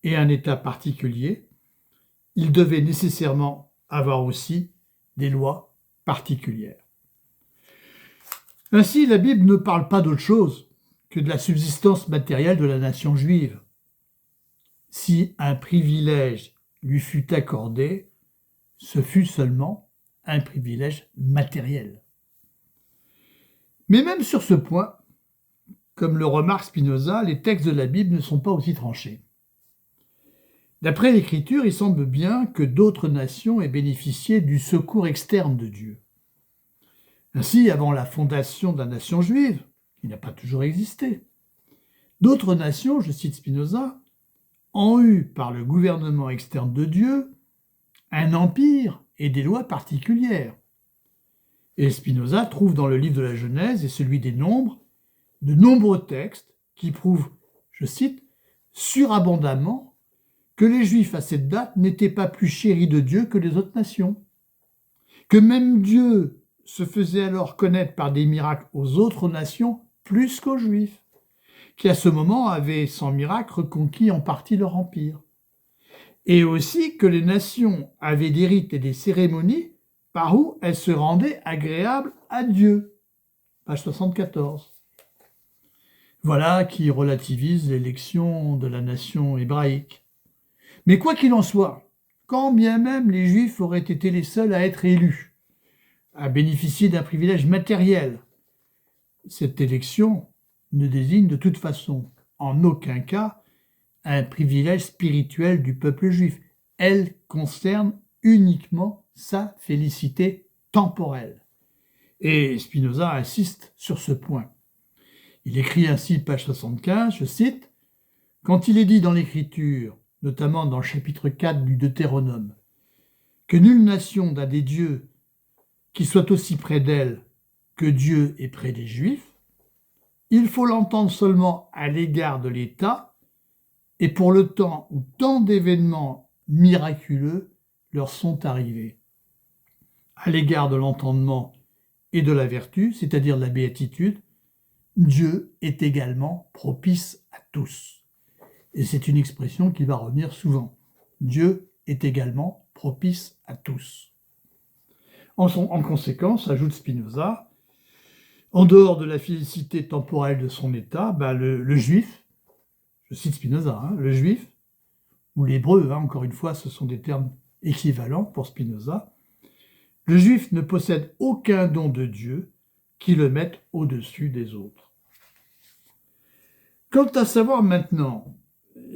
S1: et un État particulier, il devait nécessairement avoir aussi des lois particulières. » Ainsi, la Bible ne parle pas d'autre chose que de la subsistance matérielle de la nation juive. Si un privilège lui fut accordé, ce fut seulement un privilège matériel. Mais même sur ce point, comme le remarque Spinoza, les textes de la Bible ne sont pas aussi tranchés. D'après l'Écriture, il semble bien que d'autres nations aient bénéficié du secours externe de Dieu. Ainsi, avant la fondation de la nation juive, qui n'a pas toujours existé, d'autres nations, je cite Spinoza, ont eu, par le gouvernement externe de Dieu, un empire et des lois particulières. Et Spinoza trouve dans le livre de la Genèse et celui des Nombres de nombreux textes qui prouvent, je cite, surabondamment que les Juifs à cette date n'étaient pas plus chéris de Dieu que les autres nations, que même Dieu se faisait alors connaître par des miracles aux autres nations plus qu'aux Juifs, qui à ce moment avaient sans miracle reconquis en partie leur empire, et aussi que les nations avaient des rites et des cérémonies par où elles se rendaient agréables à Dieu. Page 74. Voilà qui relativise l'élection de la nation hébraïque. Mais quoi qu'il en soit, quand bien même les Juifs auraient été les seuls à être élus, à bénéficier d'un privilège matériel, cette élection ne désigne de toute façon, en aucun cas, un privilège spirituel du peuple juif. Elle concerne uniquement sa félicité temporelle. Et Spinoza insiste sur ce point. Il écrit ainsi, page 75, je cite, « Quand il est dit dans l'Écriture, notamment dans le chapitre 4 du Deutéronome, que nulle nation n'a des dieux qui soient aussi près d'elle que Dieu est près des Juifs, il faut l'entendre seulement à l'égard de l'État et pour le temps où tant d'événements miraculeux leur sont arrivés. À l'égard de l'entendement et de la vertu, c'est-à-dire de la béatitude, Dieu est également propice à tous. Et c'est une expression qui va revenir souvent. Dieu est également propice à tous. En conséquence, ajoute Spinoza, en dehors de la félicité temporelle de son état, le juif, je cite Spinoza, le juif, ou l'hébreu, encore une fois, ce sont des termes équivalents pour Spinoza, le juif ne possède aucun don de Dieu qui le mette au-dessus des autres. Quant à savoir maintenant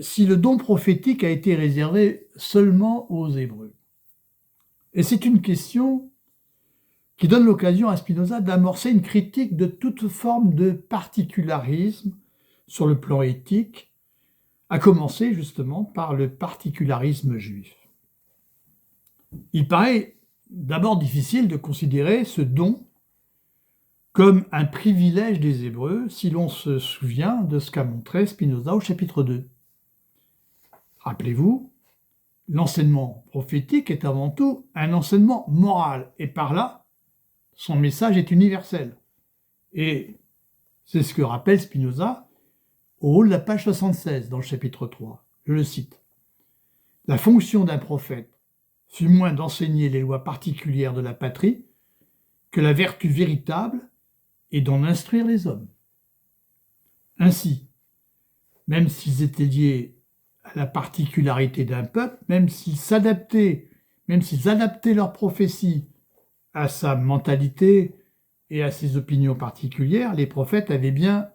S1: si le don prophétique a été réservé seulement aux Hébreux, et c'est une question qui donne l'occasion à Spinoza d'amorcer une critique de toute forme de particularisme sur le plan éthique, à commencer justement par le particularisme juif. Il paraît d'abord difficile de considérer ce don comme un privilège des Hébreux si l'on se souvient de ce qu'a montré Spinoza au chapitre 2. Rappelez-vous, l'enseignement prophétique est avant tout un enseignement moral, et par là, son message est universel. Et c'est ce que rappelle Spinoza au haut de la page 76 dans le chapitre 3. Je le cite. « La fonction d'un prophète fut moins d'enseigner les lois particulières de la patrie que la vertu véritable et d'en instruire les hommes. Ainsi, même s'ils étaient liés à la particularité d'un peuple, même s'ils adaptaient leur prophétie à sa mentalité et à ses opinions particulières, les prophètes avaient bien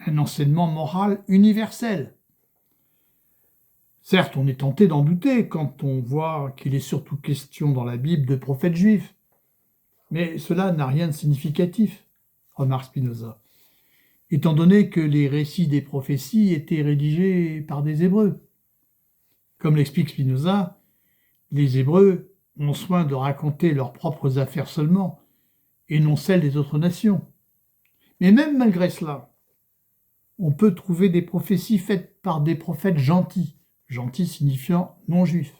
S1: un enseignement moral universel. Certes, on est tenté d'en douter quand on voit qu'il est surtout question dans la Bible de prophètes juifs, mais cela n'a rien de significatif, remarque Spinoza, étant donné que les récits des prophéties étaient rédigés par des Hébreux. Comme l'explique Spinoza, les Hébreux ont soin de raconter leurs propres affaires seulement, et non celles des autres nations. Mais même malgré cela, on peut trouver des prophéties faites par des prophètes gentils signifiant non-juifs,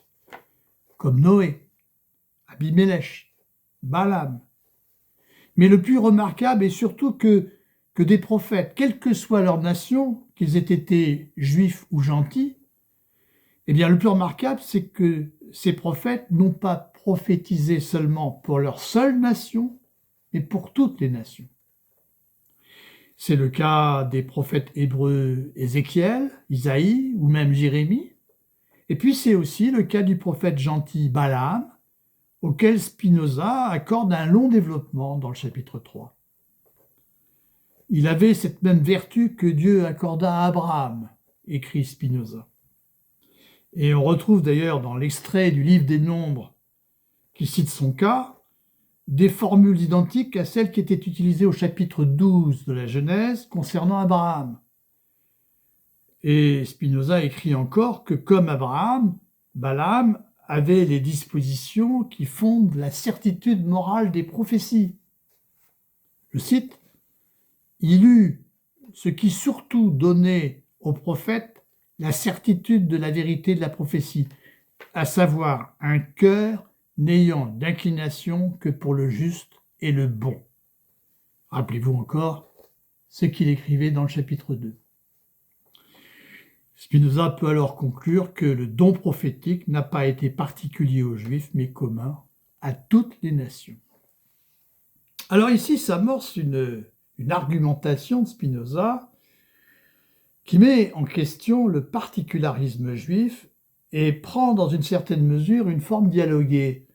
S1: comme Noé, Abimélech, Balaam. Mais le plus remarquable est surtout que des prophètes, quelle que soit leur nation, qu'ils aient été juifs ou gentils, eh bien le plus remarquable, c'est que ces prophètes n'ont pas prophétisé seulement pour leur seule nation, mais pour toutes les nations. C'est le cas des prophètes hébreux Ézéchiel, Isaïe ou même Jérémie. Et puis c'est aussi le cas du prophète gentil Balaam, auquel Spinoza accorde un long développement dans le chapitre 3. Il avait cette même vertu que Dieu accorda à Abraham, écrit Spinoza. Et on retrouve d'ailleurs dans l'extrait du livre des Nombres qui cite son cas, des formules identiques à celles qui étaient utilisées au chapitre 12 de la Genèse concernant Abraham. Et Spinoza écrit encore que comme Abraham, Balaam avait les dispositions qui fondent la certitude morale des prophéties. Je cite, « Il eut ce qui surtout donnait aux prophètes la certitude de la vérité de la prophétie, à savoir un cœur n'ayant d'inclination que pour le juste et le bon. » Rappelez-vous encore ce qu'il écrivait dans le chapitre 2. Spinoza peut alors conclure que le don prophétique n'a pas été particulier aux Juifs, mais commun à toutes les nations. Alors ici s'amorce une argumentation de Spinoza qui met en question le particularisme juif et prend dans une certaine mesure une forme dialoguée,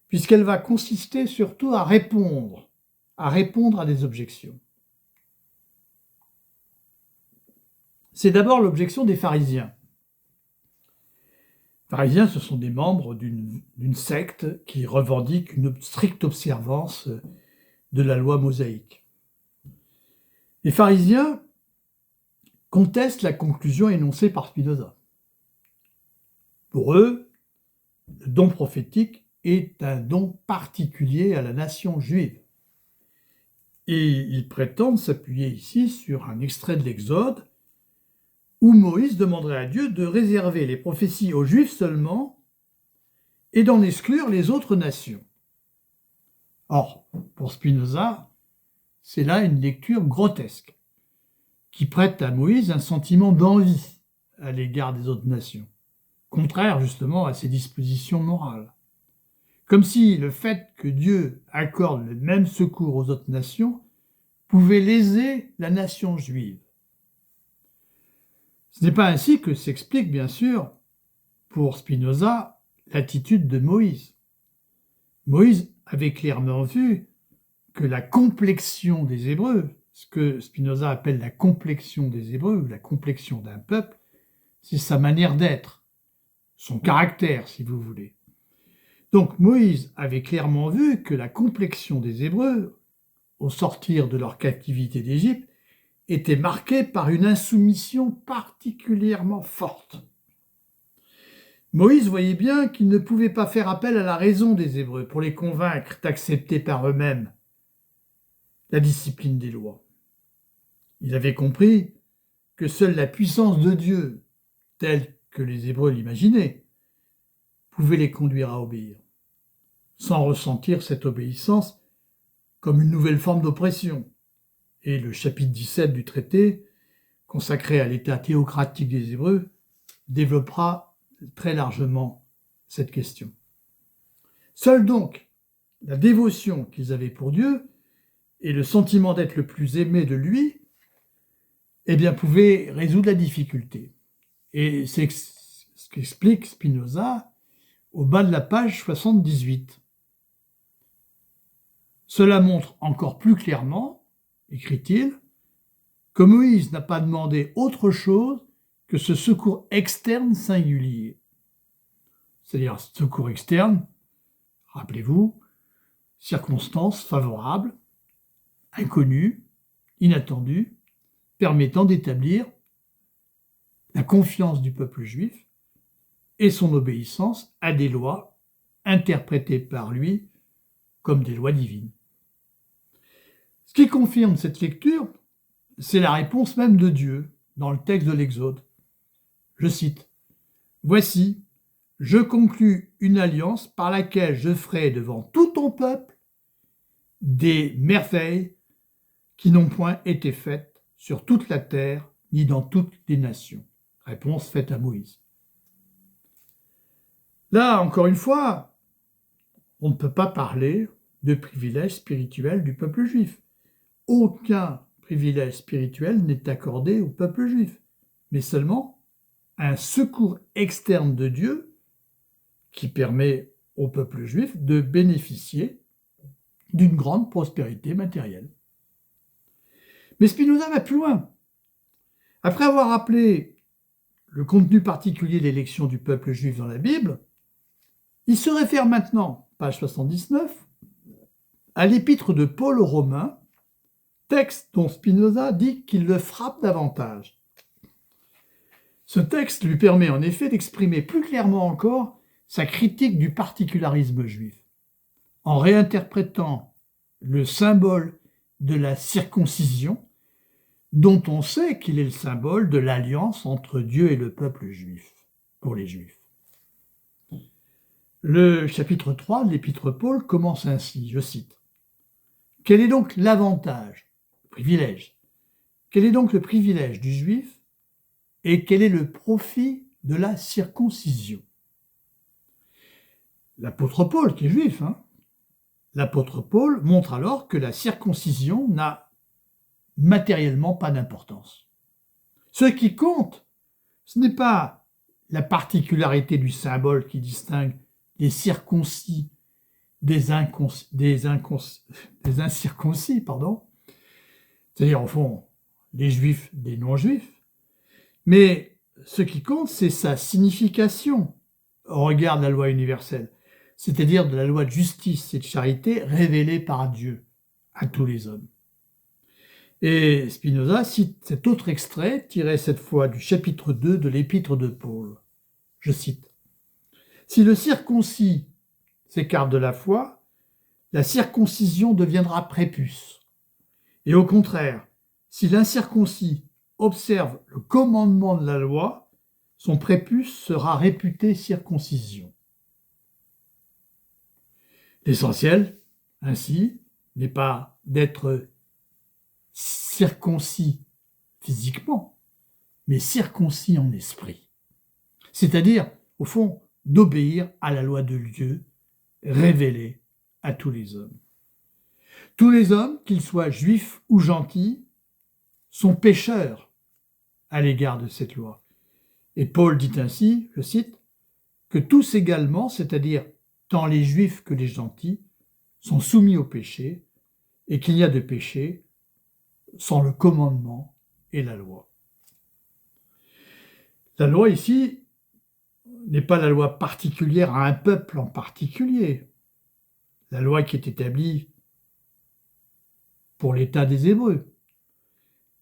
S1: puisqu'elle va consister surtout à répondre à des objections. C'est d'abord l'objection des pharisiens. Les pharisiens, ce sont des membres d'une secte qui revendique une stricte observance de la loi mosaïque. Les pharisiens contestent la conclusion énoncée par Spinoza. Pour eux, le don prophétique est un don particulier à la nation juive. Et ils prétendent s'appuyer ici sur un extrait de l'Exode où Moïse demanderait à Dieu de réserver les prophéties aux Juifs seulement et d'en exclure les autres nations. Or, pour Spinoza, c'est là une lecture grotesque, qui prête à Moïse un sentiment d'envie à l'égard des autres nations, contraire justement à ses dispositions morales. Comme si le fait que Dieu accorde le même secours aux autres nations pouvait léser la nation juive. Ce n'est pas ainsi que s'explique, bien sûr, pour Spinoza, l'attitude de Moïse. Moïse avait clairement vu que la complexion des Hébreux, ce que Spinoza appelle la complexion des Hébreux, ou la complexion d'un peuple, c'est sa manière d'être, son caractère, si vous voulez. Donc Moïse avait clairement vu que la complexion des Hébreux, au sortir de leur captivité d'Égypte, était marquée par une insoumission particulièrement forte. Moïse voyait bien qu'il ne pouvait pas faire appel à la raison des Hébreux pour les convaincre d'accepter par eux-mêmes la discipline des lois. Il avait compris que seule la puissance de Dieu, telle que les Hébreux l'imaginaient, pouvait les conduire à obéir, sans ressentir cette obéissance comme une nouvelle forme d'oppression. Et le chapitre 17 du traité, consacré à l'état théocratique des Hébreux, développera très largement cette question. Seule donc la dévotion qu'ils avaient pour Dieu et le sentiment d'être le plus aimé de lui, eh bien, pouvaient résoudre la difficulté. Et c'est ce qu'explique Spinoza au bas de la page 78. Cela montre encore plus clairement, écrit-il, que Moïse n'a pas demandé autre chose que ce secours externe singulier. C'est-à-dire secours externe, rappelez-vous, circonstances favorables, inconnues, inattendues, permettant d'établir la confiance du peuple juif et son obéissance à des lois interprétées par lui comme des lois divines. Ce qui confirme cette lecture, c'est la réponse même de Dieu dans le texte de l'Exode. Je cite : « Voici, je conclus une alliance par laquelle je ferai devant tout ton peuple des merveilles qui n'ont point été faites sur toute la terre ni dans toutes les nations. » Réponse faite à Moïse. Là, encore une fois, on ne peut pas parler de privilège spirituel du peuple juif. Aucun privilège spirituel n'est accordé au peuple juif, mais seulement un secours externe de Dieu qui permet au peuple juif de bénéficier d'une grande prospérité matérielle. Mais Spinoza va plus loin. Après avoir rappelé le contenu particulier de l'élection du peuple juif dans la Bible, il se réfère maintenant, page 79, à l'épître de Paul aux Romains, texte dont Spinoza dit qu'il le frappe davantage. Ce texte lui permet en effet d'exprimer plus clairement encore sa critique du particularisme juif, en réinterprétant le symbole de la circoncision, dont on sait qu'il est le symbole de l'alliance entre Dieu et le peuple juif, pour les Juifs. Le chapitre 3 de l'épître Paul commence ainsi, je cite : « Quel est donc l'avantage, le privilège ? Quel est donc le privilège du Juif et quel est le profit de la circoncision ?» L'apôtre Paul, qui est juif, l'apôtre Paul montre alors que la circoncision n'a matériellement pas d'importance. Ce qui compte, ce n'est pas la particularité du symbole qui distingue les circoncis des incirconcis, c'est-à-dire au fond les juifs des non-juifs, mais ce qui compte, c'est sa signification au regard de la loi universelle, c'est-à-dire de la loi de justice et de charité révélée par Dieu à tous les hommes. Et Spinoza cite cet autre extrait, tiré cette fois du chapitre 2 de l'épître de Paul. Je cite : « Si le circoncis s'écarte de la foi, la circoncision deviendra prépuce. Et au contraire, si l'incirconcis observe le commandement de la loi, son prépuce sera réputé circoncision. L'essentiel, ainsi, n'est pas d'être circoncis physiquement, mais circoncis en esprit. C'est-à-dire, au fond, d'obéir à la loi de Dieu révélée à tous les hommes. Tous les hommes, qu'ils soient juifs ou gentils, sont pécheurs à l'égard de cette loi. Et Paul dit ainsi, je cite, que tous également, c'est-à-dire tant les juifs que les gentils, sont soumis au péché, et qu'il n'y a de péché sans le commandement et la loi. La loi ici n'est pas la loi particulière à un peuple en particulier. La loi qui est établie pour l'État des Hébreux.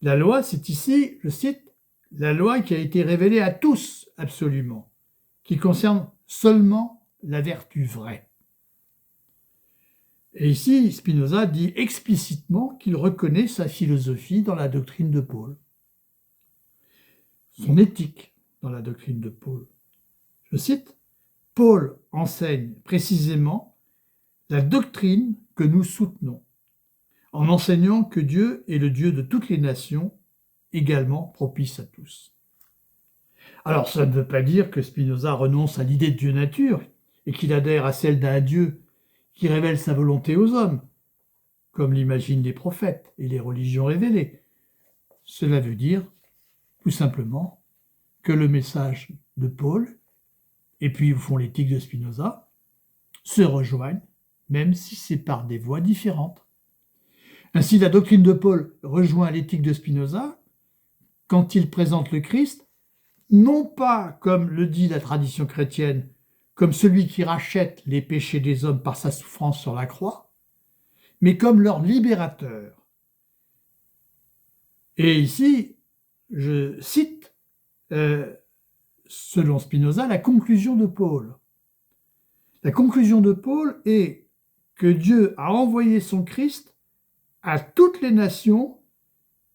S1: La loi, c'est ici, je cite, la loi qui a été révélée à tous absolument, qui concerne seulement la vertu vraie. Et ici, Spinoza dit explicitement qu'il reconnaît sa philosophie dans la doctrine de Paul, son éthique dans la doctrine de Paul. Je cite, « Paul enseigne précisément la doctrine que nous soutenons, en enseignant que Dieu est le Dieu de toutes les nations, également propice à tous. » Alors, ça ne veut pas dire que Spinoza renonce à l'idée de Dieu nature et qu'il adhère à celle d'un Dieu qui révèle sa volonté aux hommes, comme l'imaginent les prophètes et les religions révélées. Cela veut dire, tout simplement, que le message de Paul, et puis au fond l'éthique de Spinoza, se rejoignent, même si c'est par des voies différentes. Ainsi, la doctrine de Paul rejoint l'éthique de Spinoza quand il présente le Christ, non pas, comme le dit la tradition chrétienne, comme celui qui rachète les péchés des hommes par sa souffrance sur la croix, mais comme leur libérateur. Et ici, je cite, selon Spinoza, la conclusion de Paul. La conclusion de Paul est que Dieu a envoyé son Christ à toutes les nations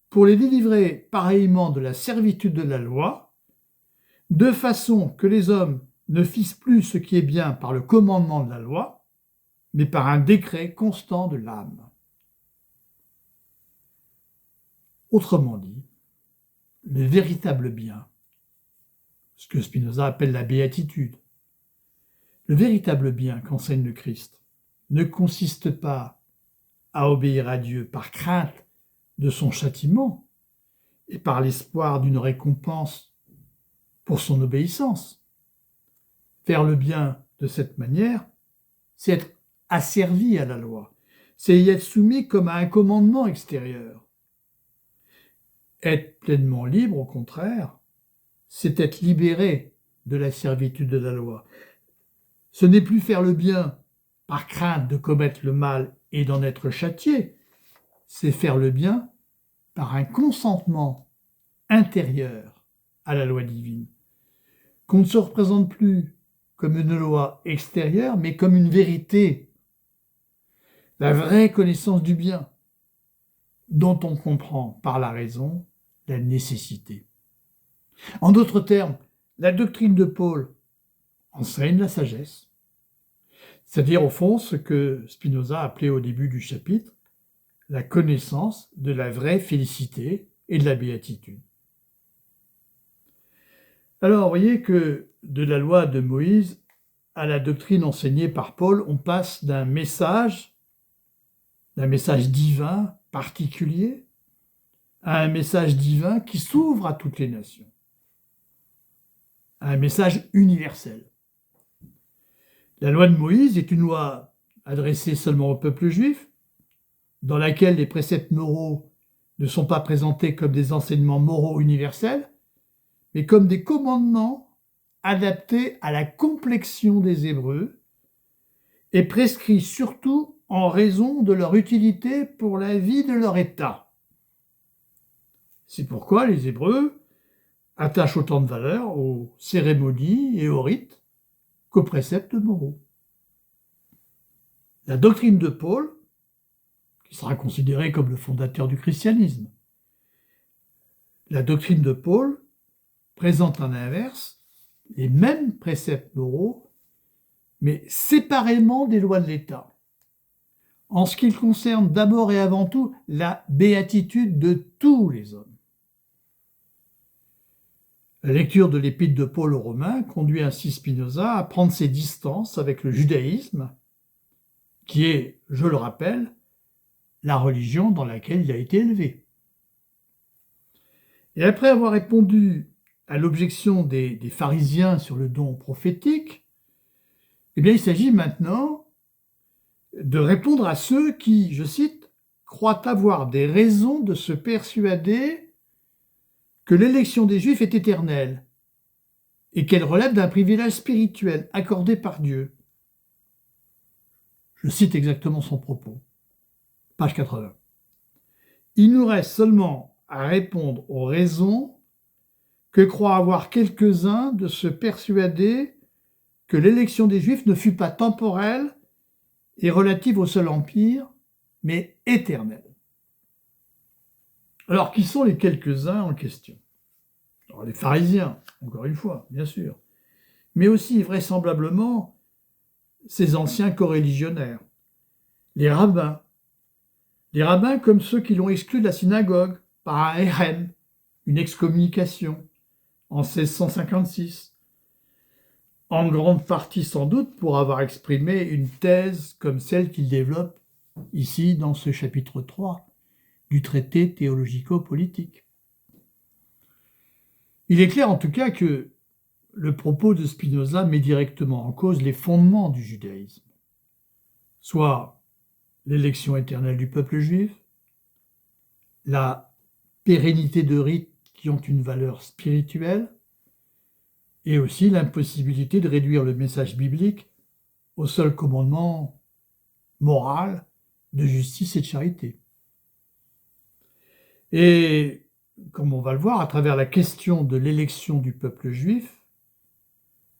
S1: pour les délivrer pareillement de la servitude de la loi, de façon que les hommes ne fissent plus ce qui est bien par le commandement de la loi, mais par un décret constant de l'âme. Autrement dit, le véritable bien, ce que Spinoza appelle la béatitude, le véritable bien qu'enseigne le Christ ne consiste pas à obéir à Dieu par crainte de son châtiment et par l'espoir d'une récompense pour son obéissance. Faire le bien de cette manière, c'est être asservi à la loi, c'est y être soumis comme à un commandement extérieur. Être pleinement libre, au contraire, c'est être libéré de la servitude de la loi. Ce n'est plus faire le bien par crainte de commettre le mal et d'en être châtié, c'est faire le bien par un consentement intérieur à la loi divine, qu'on ne se représente plus comme une loi extérieure, mais comme une vérité, la vraie connaissance du bien, dont on comprend par la raison la nécessité. En d'autres termes, la doctrine de Paul enseigne la sagesse, c'est-à-dire au fond ce que Spinoza appelait au début du chapitre la connaissance de la vraie félicité et de la béatitude. Alors, vous voyez que de la loi de Moïse à la doctrine enseignée par Paul, on passe d'un message divin particulier, à un message divin qui s'ouvre à toutes les nations, à un message universel. La loi de Moïse est une loi adressée seulement au peuple juif, dans laquelle les préceptes moraux ne sont pas présentés comme des enseignements moraux universels, mais comme des commandements adaptés à la complexion des Hébreux et prescrits surtout en raison de leur utilité pour la vie de leur État. C'est pourquoi les Hébreux attachent autant de valeur aux cérémonies et aux rites qu'aux préceptes moraux. La doctrine de Paul, qui sera considéré comme le fondateur du christianisme, La doctrine de Paul présente en inverse les mêmes préceptes moraux, mais séparément des lois de l'État, en ce qui concerne d'abord et avant tout la béatitude de tous les hommes. La lecture de l'épître de Paul aux Romains conduit ainsi Spinoza à prendre ses distances avec le judaïsme, qui est, je le rappelle, la religion dans laquelle il a été élevé. Et après avoir répondu à l'objection des pharisiens sur le don prophétique, eh bien, il s'agit maintenant de répondre à ceux qui, je cite, croient avoir des raisons de se persuader que l'élection des Juifs est éternelle et qu'elle relève d'un privilège spirituel accordé par Dieu. Je cite exactement son propos. Page 80. Il nous reste seulement à répondre aux raisons que croient avoir quelques-uns de se persuader que l'élection des Juifs ne fut pas temporelle et relative au seul empire, mais éternelle. Alors, qui sont les quelques-uns en question? Alors, les pharisiens, encore une fois, bien sûr, mais aussi vraisemblablement ces anciens coreligionnaires, les rabbins comme ceux qui l'ont exclu de la synagogue par un hérem, une excommunication, en 1656, en grande partie sans doute pour avoir exprimé une thèse comme celle qu'il développe ici dans ce chapitre 3 du traité théologico-politique. Il est clair en tout cas que le propos de Spinoza met directement en cause les fondements du judaïsme, soit l'élection éternelle du peuple juif, la pérennité de rites qui ont une valeur spirituelle, et aussi l'impossibilité de réduire le message biblique au seul commandement moral de justice et de charité. Et, comme on va le voir, à travers la question de l'élection du peuple juif,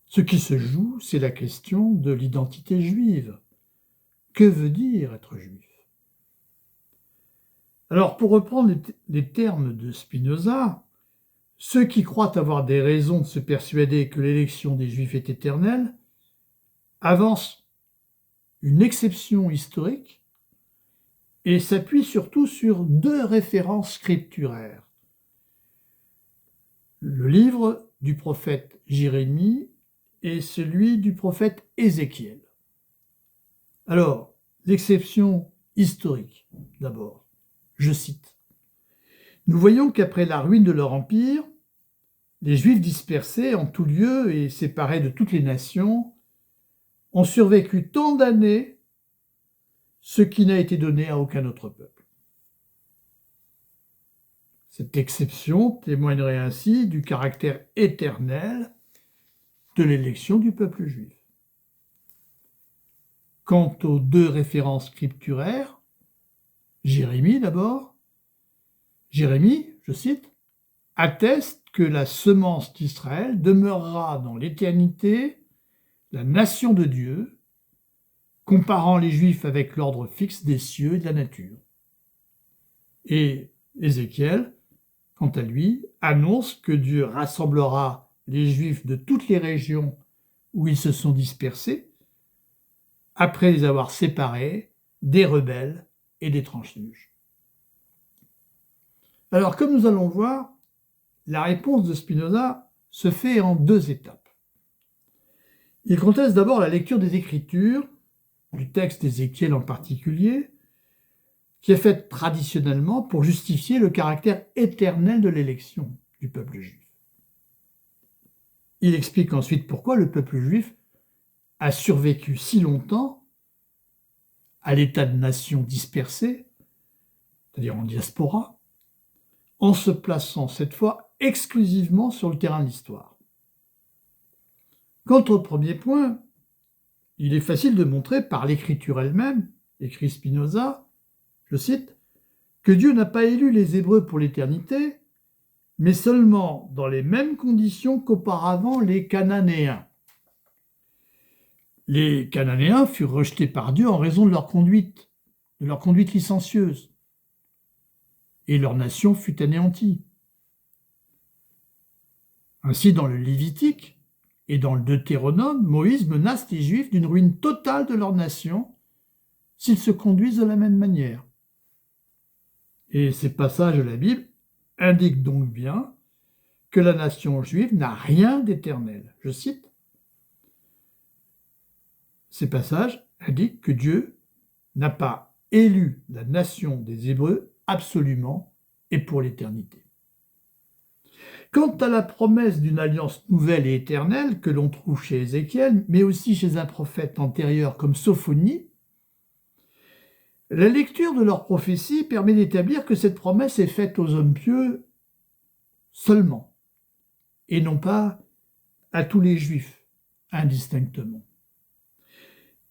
S1: ce qui se joue, c'est la question de l'identité juive. Que veut dire être juif? Alors, pour reprendre les termes de Spinoza, ceux qui croient avoir des raisons de se persuader que l'élection des Juifs est éternelle avancent une exception historique et s'appuient surtout sur deux références scripturaires. Le livre du prophète Jérémie et celui du prophète Ézéchiel. Alors, l'exception historique, d'abord, je cite. Nous voyons qu'après la ruine de leur empire, les Juifs dispersés en tout lieu et séparés de toutes les nations ont survécu tant d'années, ce qui n'a été donné à aucun autre peuple. Cette exception témoignerait ainsi du caractère éternel de l'élection du peuple juif. Quant aux deux références scripturaires, Jérémie d'abord, Jérémie, je cite, atteste que la semence d'Israël demeurera dans l'éternité la nation de Dieu, comparant les Juifs avec l'ordre fixe des cieux et de la nature. Et Ézéchiel, quant à lui, annonce que Dieu rassemblera les Juifs de toutes les régions où ils se sont dispersés, après les avoir séparés des rebelles et des transfuges. Alors, comme nous allons voir, la réponse de Spinoza se fait en deux étapes. Il conteste d'abord la lecture des Écritures, du texte d'Ézéchiel en particulier, qui est faite traditionnellement pour justifier le caractère éternel de l'élection du peuple juif. Il explique ensuite pourquoi le peuple juif a survécu si longtemps à l'état de nation dispersée, c'est-à-dire en diaspora, en se plaçant cette fois exclusivement sur le terrain de l'histoire. Quant au premier point, il est facile de montrer par l'écriture elle-même, écrit Spinoza, je cite, que Dieu n'a pas élu les Hébreux pour l'éternité, mais seulement dans les mêmes conditions qu'auparavant les Cananéens. Les Cananéens furent rejetés par Dieu en raison de leur conduite licencieuse, et leur nation fut anéantie. Ainsi, dans le Lévitique et dans le Deutéronome, Moïse menace les Juifs d'une ruine totale de leur nation s'ils se conduisent de la même manière. Et ces passages de la Bible indiquent donc bien que la nation juive n'a rien d'éternel. Je cite, ces passages indiquent que Dieu n'a pas élu la nation des Hébreux absolument et pour l'éternité. Quant à la promesse d'une alliance nouvelle et éternelle que l'on trouve chez Ézéchiel, mais aussi chez un prophète antérieur comme Sophonie, la lecture de leur prophétie permet d'établir que cette promesse est faite aux hommes pieux seulement, et non pas à tous les Juifs, indistinctement.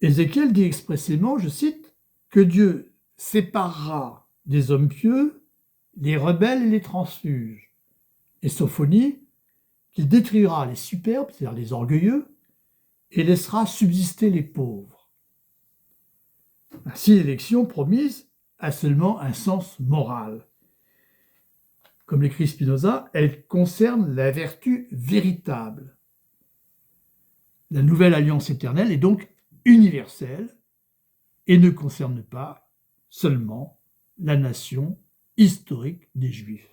S1: Ézéchiel dit expressément, je cite, que Dieu séparera des hommes pieux les rebelles et les transfuges, et Sophonie, qu'il détruira les superbes, c'est-à-dire les orgueilleux, et laissera subsister les pauvres. Ainsi, l'élection promise a seulement un sens moral. Comme l'écrit Spinoza, elle concerne la vertu véritable. La nouvelle alliance éternelle est donc universelle et ne concerne pas seulement la nation historique des Juifs.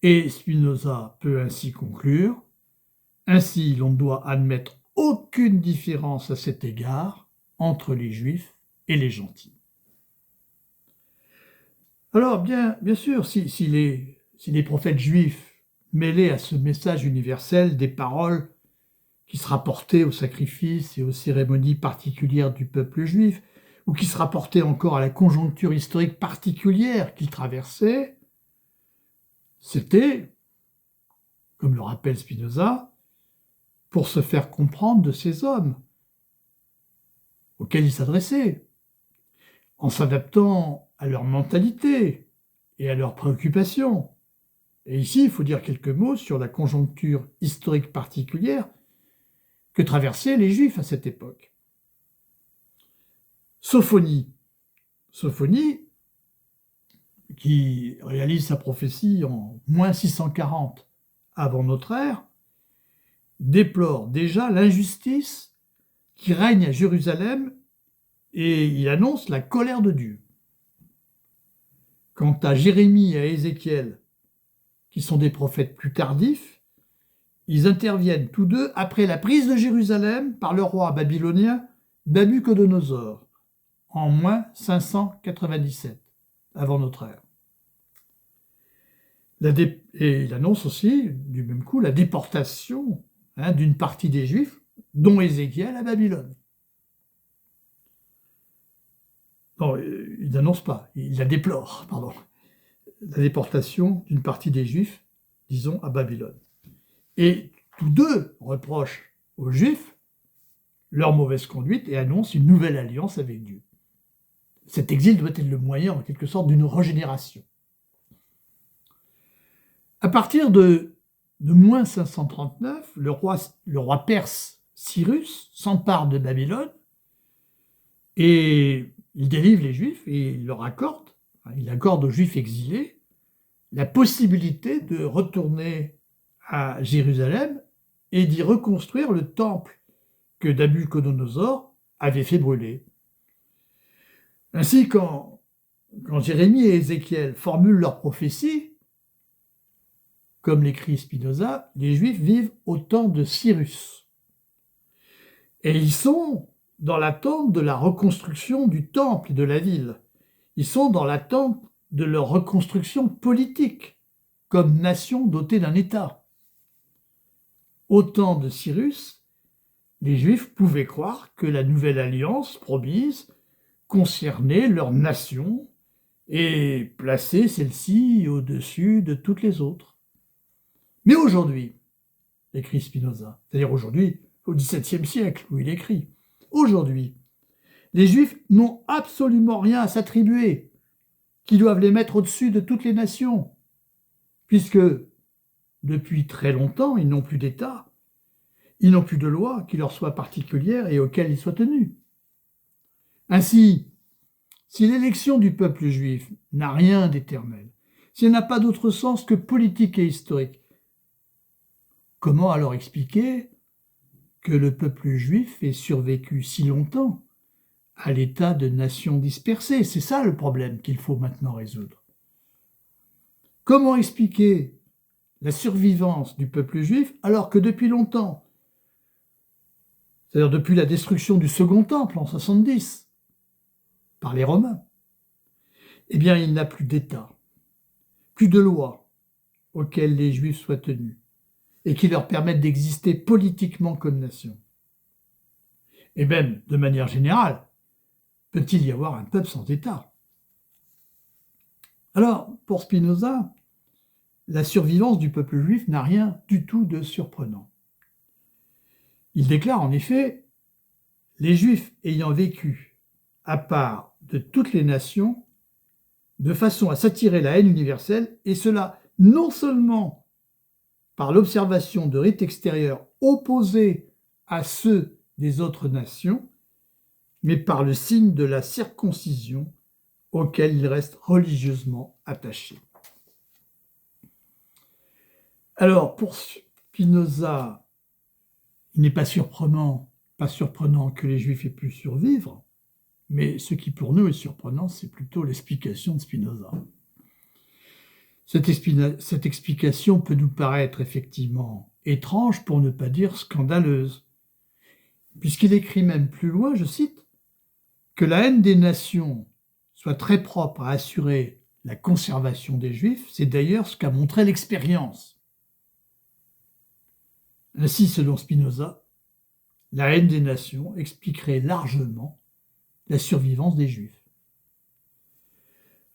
S1: Et Spinoza peut ainsi conclure, ainsi l'on ne doit admettre aucune différence à cet égard entre les Juifs et les gentils. Alors, bien sûr, si les prophètes juifs mêlaient à ce message universel des paroles qui se rapportaient aux sacrifices et aux cérémonies particulières du peuple juif, ou qui se rapportaient encore à la conjoncture historique particulière qu'ils traversaient, c'était, comme le rappelle Spinoza, pour se faire comprendre de ces hommes auxquels ils s'adressaient, en s'adaptant à leur mentalité et à leurs préoccupations. Et ici, il faut dire quelques mots sur la conjoncture historique particulière que traversaient les Juifs à cette époque. Sophonie, qui réalise sa prophétie en moins 640 avant notre ère, déplore déjà l'injustice qui règne à Jérusalem et il annonce la colère de Dieu. Quant à Jérémie et à Ézéchiel, qui sont des prophètes plus tardifs, ils interviennent tous deux après la prise de Jérusalem par le roi babylonien Nabuchodonosor, en moins 597 avant notre ère. Et il annonce aussi, du même coup, la déportation d'une partie des Juifs, dont Ézéchiel à Babylone. Non, il n'annonce pas, il la déplore, pardon. La déportation d'une partie des Juifs, disons, à Babylone. Et tous deux reprochent aux Juifs leur mauvaise conduite et annoncent une nouvelle alliance avec Dieu. Cet exil doit être le moyen, en quelque sorte, d'une régénération. À partir de moins 539, le roi perse Cyrus s'empare de Babylone et il délivre les Juifs et il accorde aux Juifs exilés la possibilité de retourner à Jérusalem et d'y reconstruire le temple que Nabuchodonosor avait fait brûler. Ainsi, quand Jérémie et Ézéchiel formulent leur prophétie, comme l'écrit Spinoza, les Juifs vivent au temps de Cyrus. Et ils sont dans l'attente de la reconstruction du temple et de la ville. Ils sont dans l'attente de leur reconstruction politique, comme nation dotée d'un État. Au temps de Cyrus, les Juifs pouvaient croire que la nouvelle alliance promise concernait leur nation et plaçait celle-ci au-dessus de toutes les autres. Mais aujourd'hui, écrit Spinoza, c'est-à-dire aujourd'hui, au XVIIe siècle, où il écrit, aujourd'hui, les Juifs n'ont absolument rien à s'attribuer, qui doivent les mettre au-dessus de toutes les nations, puisque depuis très longtemps, ils n'ont plus d'État, ils n'ont plus de loi qui leur soit particulière et auxquelles ils soient tenus. Ainsi, si l'élection du peuple juif n'a rien d'éternel, si elle n'a pas d'autre sens que politique et historique, comment alors expliquer que le peuple juif ait survécu si longtemps à l'état de nation dispersée? C'est ça le problème qu'il faut maintenant résoudre. Comment expliquer la survivance du peuple juif alors que depuis longtemps, c'est-à-dire depuis la destruction du Second Temple en 70 par les Romains, eh bien il n'a plus d'État, plus de loi auxquelles les Juifs soient tenus et qui leur permettent d'exister politiquement comme nation. Et même, de manière générale, peut-il y avoir un peuple sans État? Alors, pour Spinoza, la survivance du peuple juif n'a rien du tout de surprenant. Il déclare en effet « Les Juifs ayant vécu à part de toutes les nations, de façon à s'attirer la haine universelle, et cela non seulement par l'observation de rites extérieurs opposés à ceux des autres nations, mais par le signe de la circoncision auquel ils restent religieusement attachés. » Alors, pour Spinoza, il n'est pas surprenant que les Juifs aient pu survivre, mais ce qui pour nous est surprenant, c'est plutôt l'explication de Spinoza. Cette explication peut nous paraître effectivement étrange, pour ne pas dire scandaleuse, puisqu'il écrit même plus loin, je cite, « que la haine des nations soit très propre à assurer la conservation des Juifs, c'est d'ailleurs ce qu'a montré l'expérience. » Ainsi, selon Spinoza, la haine des nations expliquerait largement la survivance des Juifs.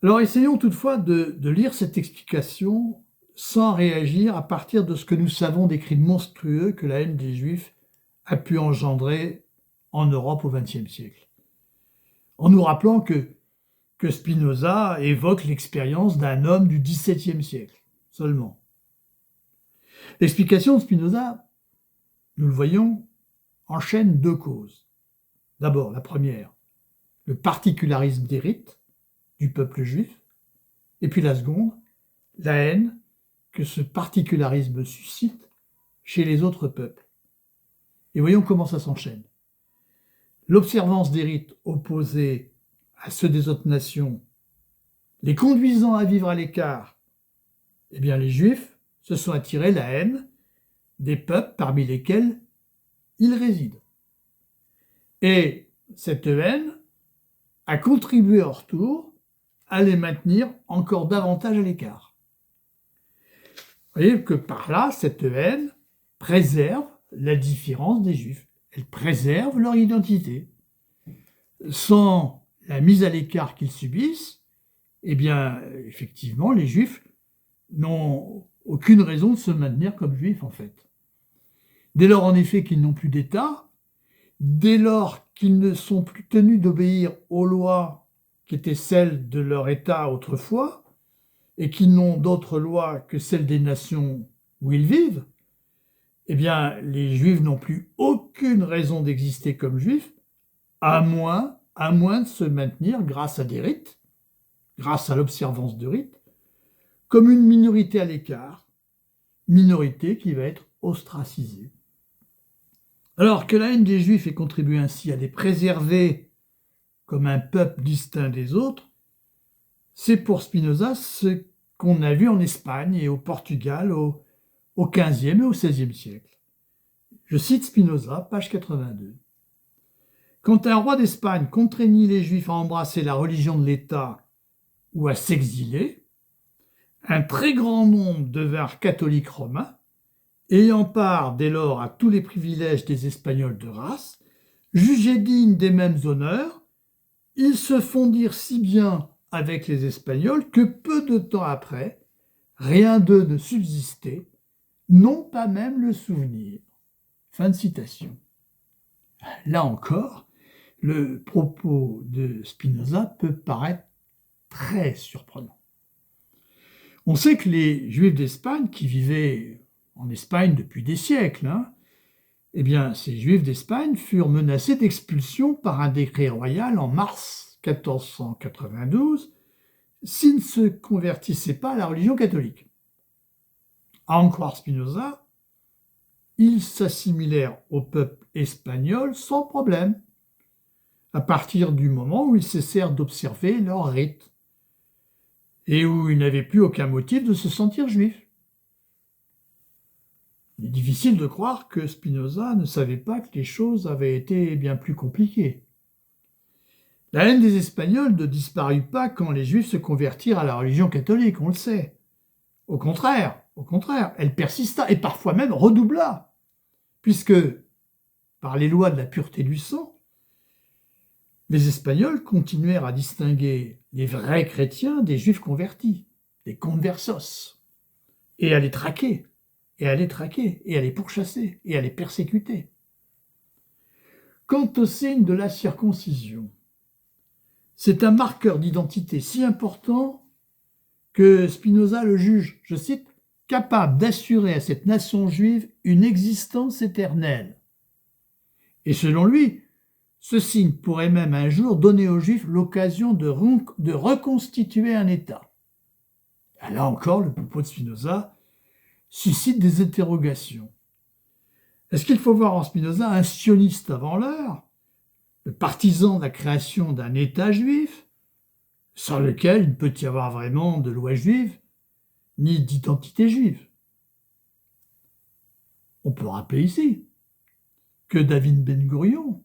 S1: Alors essayons toutefois de lire cette explication sans réagir à partir de ce que nous savons des crimes monstrueux que la haine des Juifs a pu engendrer en Europe au XXe siècle, en nous rappelant que Spinoza évoque l'expérience d'un homme du XVIIe siècle seulement. L'explication de Spinoza, nous le voyons, enchaîne deux causes. D'abord, la première, le particularisme des rites du peuple juif, et puis la seconde, la haine que ce particularisme suscite chez les autres peuples. Et voyons comment ça s'enchaîne. L'observance des rites opposés à ceux des autres nations, les conduisant à vivre à l'écart, eh bien les Juifs se sont attirés la haine des peuples parmi lesquels ils résident. Et cette haine a contribué en retour à les maintenir encore davantage à l'écart. Vous voyez que par là, cette haine préserve la différence des Juifs. Elle préserve leur identité. Sans la mise à l'écart qu'ils subissent, eh bien, effectivement, les Juifs n'ont aucune raison de se maintenir comme Juifs, en fait. Dès lors, en effet, qu'ils n'ont plus d'État, dès lors qu'ils ne sont plus tenus d'obéir aux lois qui étaient celles de leur État autrefois, et qui n'ont d'autres lois que celles des nations où ils vivent, eh bien, les Juifs n'ont plus aucune raison d'exister comme Juifs, à moins de se maintenir grâce à des rites, grâce à l'observance de rites, comme une minorité à l'écart, minorité qui va être ostracisée. Alors que la haine des Juifs ait contribué ainsi à les préserver comme un peuple distinct des autres, c'est pour Spinoza ce qu'on a vu en Espagne et au Portugal au XVe et au XVIe siècle. Je cite Spinoza, page 82. « Quand un roi d'Espagne contraignit les Juifs à embrasser la religion de l'État ou à s'exiler, un très grand nombre devinrent catholiques romains, ayant part dès lors à tous les privilèges des Espagnols de race, jugés dignes des mêmes honneurs, ils se fondirent si bien avec les Espagnols que peu de temps après, rien d'eux ne subsistait, non pas même le souvenir. » Fin de citation. Là encore, le propos de Spinoza peut paraître très surprenant. On sait que les Juifs d'Espagne, qui vivaient en Espagne depuis des siècles, eh bien, ces Juifs d'Espagne furent menacés d'expulsion par un décret royal en mars 1492 s'ils ne se convertissaient pas à la religion catholique. À en croire Spinoza, ils s'assimilèrent au peuple espagnol sans problème, à partir du moment où ils cessèrent d'observer leurs rites et où ils n'avaient plus aucun motif de se sentir juifs. Il est difficile de croire que Spinoza ne savait pas que les choses avaient été bien plus compliquées. La haine des Espagnols ne disparut pas quand les Juifs se convertirent à la religion catholique, on le sait. Au contraire, elle persista et parfois même redoubla, puisque, par les lois de la pureté du sang, les Espagnols continuèrent à distinguer les vrais chrétiens des Juifs convertis, des conversos, et à les traquer, et à les pourchasser, et à les persécuter. Quant au signe de la circoncision, c'est un marqueur d'identité si important que Spinoza le juge, je cite, « capable d'assurer à cette nation juive une existence éternelle ». Et selon lui, ce signe pourrait même un jour donner aux Juifs l'occasion de reconstituer un État. Et là encore, le propos de Spinoza suscite des interrogations. Est-ce qu'il faut voir en Spinoza un sioniste avant l'heure, le partisan de la création d'un État juif, sans lequel il ne peut y avoir vraiment de loi juive, ni d'identité juive? On peut rappeler ici que David Ben-Gourion,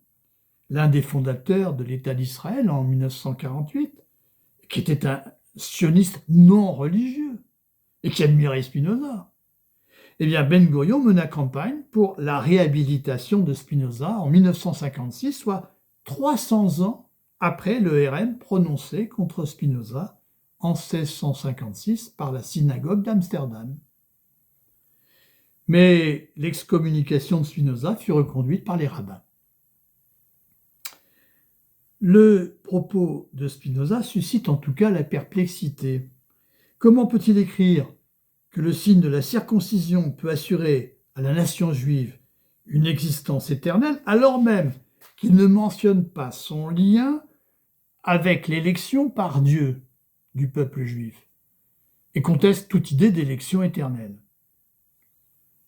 S1: l'un des fondateurs de l'État d'Israël en 1948, qui était un sioniste non religieux et qui admirait Spinoza, eh bien Ben-Gourion mena campagne pour la réhabilitation de Spinoza en 1956, soit 300 ans après le RM prononcé contre Spinoza en 1656 par la synagogue d'Amsterdam. Mais l'excommunication de Spinoza fut reconduite par les rabbins. Le propos de Spinoza suscite en tout cas la perplexité. Comment peut-il écrire que le signe de la circoncision peut assurer à la nation juive une existence éternelle, alors même qu'il ne mentionne pas son lien avec l'élection par Dieu du peuple juif et conteste toute idée d'élection éternelle?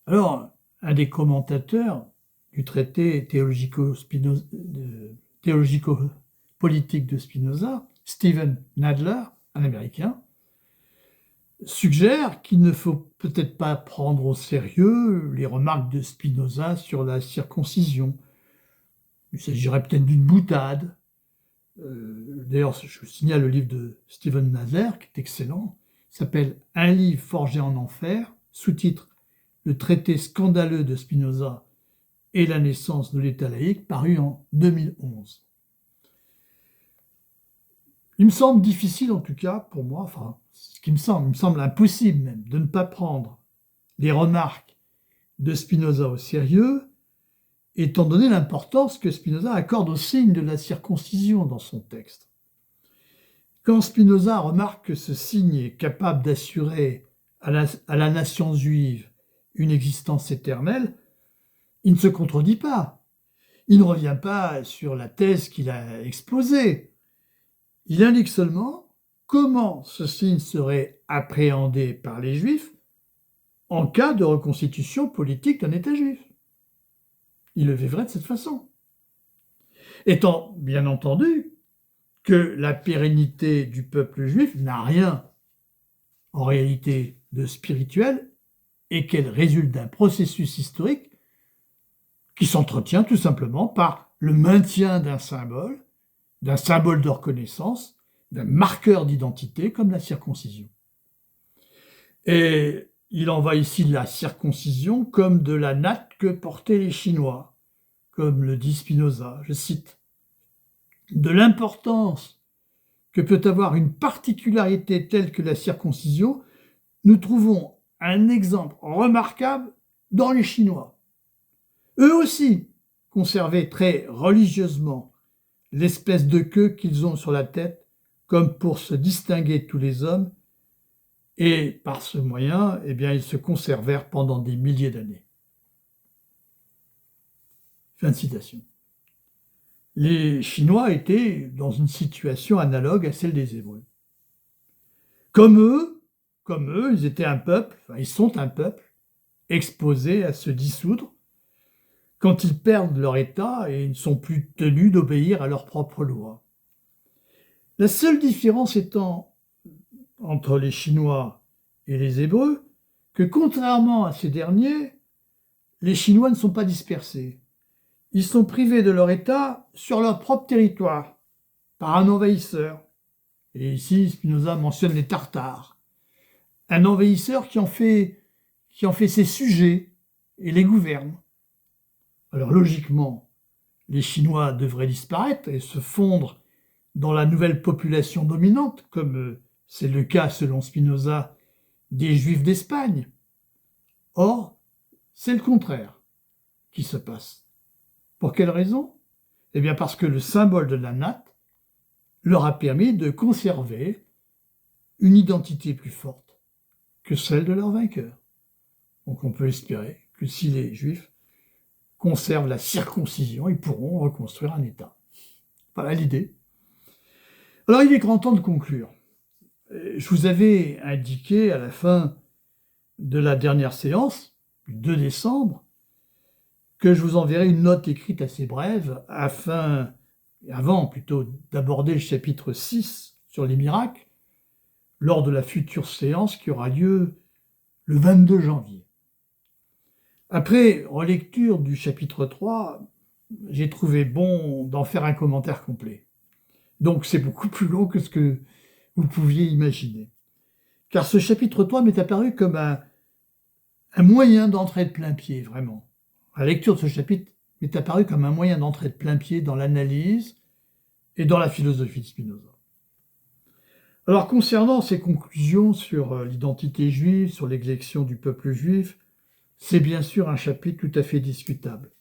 S1: Alors, un des commentateurs du traité théologico-politique de Spinoza, Stephen Nadler, un Américain, suggère qu'il ne faut peut-être pas prendre au sérieux les remarques de Spinoza sur la circoncision. Il s'agirait peut-être d'une boutade. D'ailleurs, je vous signale le livre de Stephen Nadler, qui est excellent. Il s'appelle « Un livre forgé en enfer », sous-titre « Le traité scandaleux de Spinoza et la naissance de l'État laïque », paru en 2011. Il me semble difficile, en tout cas, pour moi, enfin, il me semble impossible même, de ne pas prendre les remarques de Spinoza au sérieux, étant donné l'importance que Spinoza accorde au signe de la circoncision dans son texte. Quand Spinoza remarque que ce signe est capable d'assurer à la nation juive une existence éternelle, il ne se contredit pas. Il ne revient pas sur la thèse qu'il a exposée. Il indique seulement comment ce signe serait appréhendé par les Juifs en cas de reconstitution politique d'un État juif. Il le vivrait de cette façon. Étant bien entendu que la pérennité du peuple juif n'a rien, en réalité, de spirituel et qu'elle résulte d'un processus historique qui s'entretient tout simplement par le maintien d'un symbole de reconnaissance, d'un marqueur d'identité comme la circoncision. Et il en va ici de la circoncision comme de la natte que portaient les Chinois, comme le dit Spinoza, je cite, « de l'importance que peut avoir une particularité telle que la circoncision, nous trouvons un exemple remarquable dans les Chinois. Eux aussi conservaient très religieusement l'espèce de queue qu'ils ont sur la tête, comme pour se distinguer de tous les hommes, et par ce moyen, eh bien, ils se conservèrent pendant des milliers d'années. » Fin de citation. Les Chinois étaient dans une situation analogue à celle des Hébreux. Comme eux, ils étaient un peuple, enfin, ils sont un peuple exposés à se dissoudre quand ils perdent leur état et ne sont plus tenus d'obéir à leurs propres lois. La seule différence étant entre les Chinois et les Hébreux, que contrairement à ces derniers, les Chinois ne sont pas dispersés. Ils sont privés de leur état sur leur propre territoire, par un envahisseur. Et ici, Spinoza mentionne les Tartares. Un envahisseur qui en fait ses sujets et les gouverne. Alors logiquement, les Chinois devraient disparaître et se fondre dans la nouvelle population dominante, comme c'est le cas, selon Spinoza, des Juifs d'Espagne. Or, c'est le contraire qui se passe. Pour quelle raison? Eh bien parce que le symbole de la natte leur a permis de conserver une identité plus forte que celle de leur vainqueur. Donc on peut espérer que si les Juifs conservent la circoncision, ils pourront reconstruire un État. Voilà l'idée. Alors il est grand temps de conclure. Je vous avais indiqué à la fin de la dernière séance, du 2 décembre, que je vous enverrai une note écrite assez brève avant plutôt d'aborder le chapitre 6 sur les miracles lors de la future séance qui aura lieu le 22 janvier. Après relecture du chapitre 3, j'ai trouvé bon d'en faire un commentaire complet. Donc c'est beaucoup plus long que ce que vous pouviez imaginer. Car ce chapitre 3 m'est apparu comme un moyen d'entrer de plein pied, vraiment. La lecture de ce chapitre m'est apparu comme un moyen d'entrer de plein pied dans l'analyse et dans la philosophie de Spinoza. Alors concernant ses conclusions sur l'identité juive, sur l'exécution du peuple juif, c'est bien sûr un chapitre tout à fait discutable.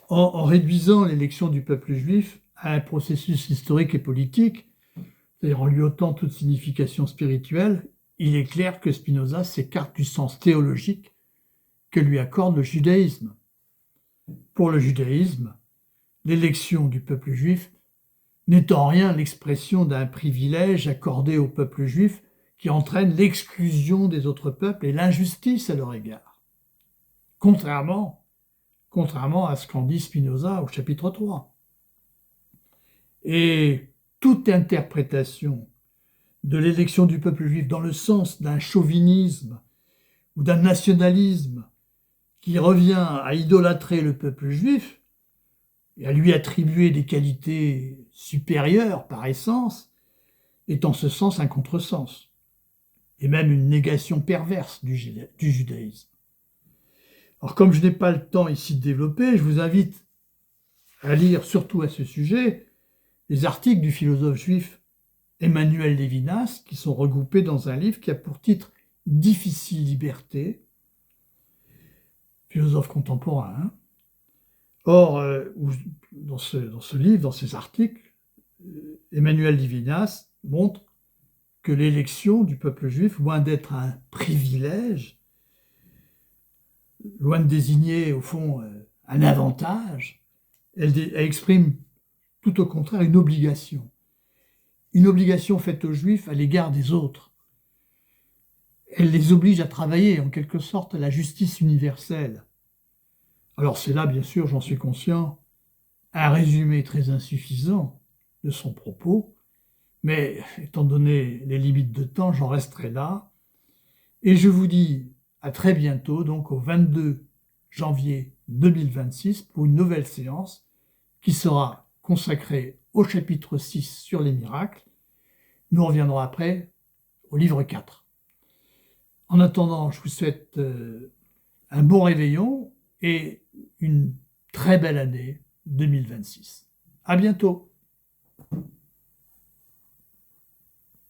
S1: En réduisant l'élection du peuple juif à un processus historique et politique, c'est-à-dire en lui ôtant toute signification spirituelle, il est clair que Spinoza s'écarte du sens théologique que lui accorde le judaïsme. Pour le judaïsme, l'élection du peuple juif n'est en rien l'expression d'un privilège accordé au peuple juif qui entraîne l'exclusion des autres peuples et l'injustice à leur égard. Contrairement à ce qu'en dit Spinoza au chapitre 3. Et toute interprétation de l'élection du peuple juif dans le sens d'un chauvinisme ou d'un nationalisme qui revient à idolâtrer le peuple juif et à lui attribuer des qualités supérieures par essence, est en ce sens un contresens, et même une négation perverse du judaïsme. Alors comme je n'ai pas le temps ici de développer, je vous invite à lire surtout à ce sujet les articles du philosophe juif Emmanuel Levinas, qui sont regroupés dans un livre qui a pour titre « Difficile liberté », philosophe contemporain. Or, dans ce livre, dans ces articles, Emmanuel Levinas montre que l'élection du peuple juif, loin d'être un privilège, loin de désigner au fond un avantage, elle exprime tout au contraire une obligation faite aux Juifs à l'égard des autres. Elle les oblige à travailler en quelque sorte à la justice universelle. Alors c'est là, bien sûr, j'en suis conscient, un résumé très insuffisant de son propos, mais étant donné les limites de temps, j'en resterai là. Et je vous dis à très bientôt, donc au 22 janvier 2026, pour une nouvelle séance qui sera consacrée au chapitre 6 sur les miracles. Nous reviendrons après au livre 4. En attendant, je vous souhaite un bon réveillon et une très belle année 2026. À bientôt.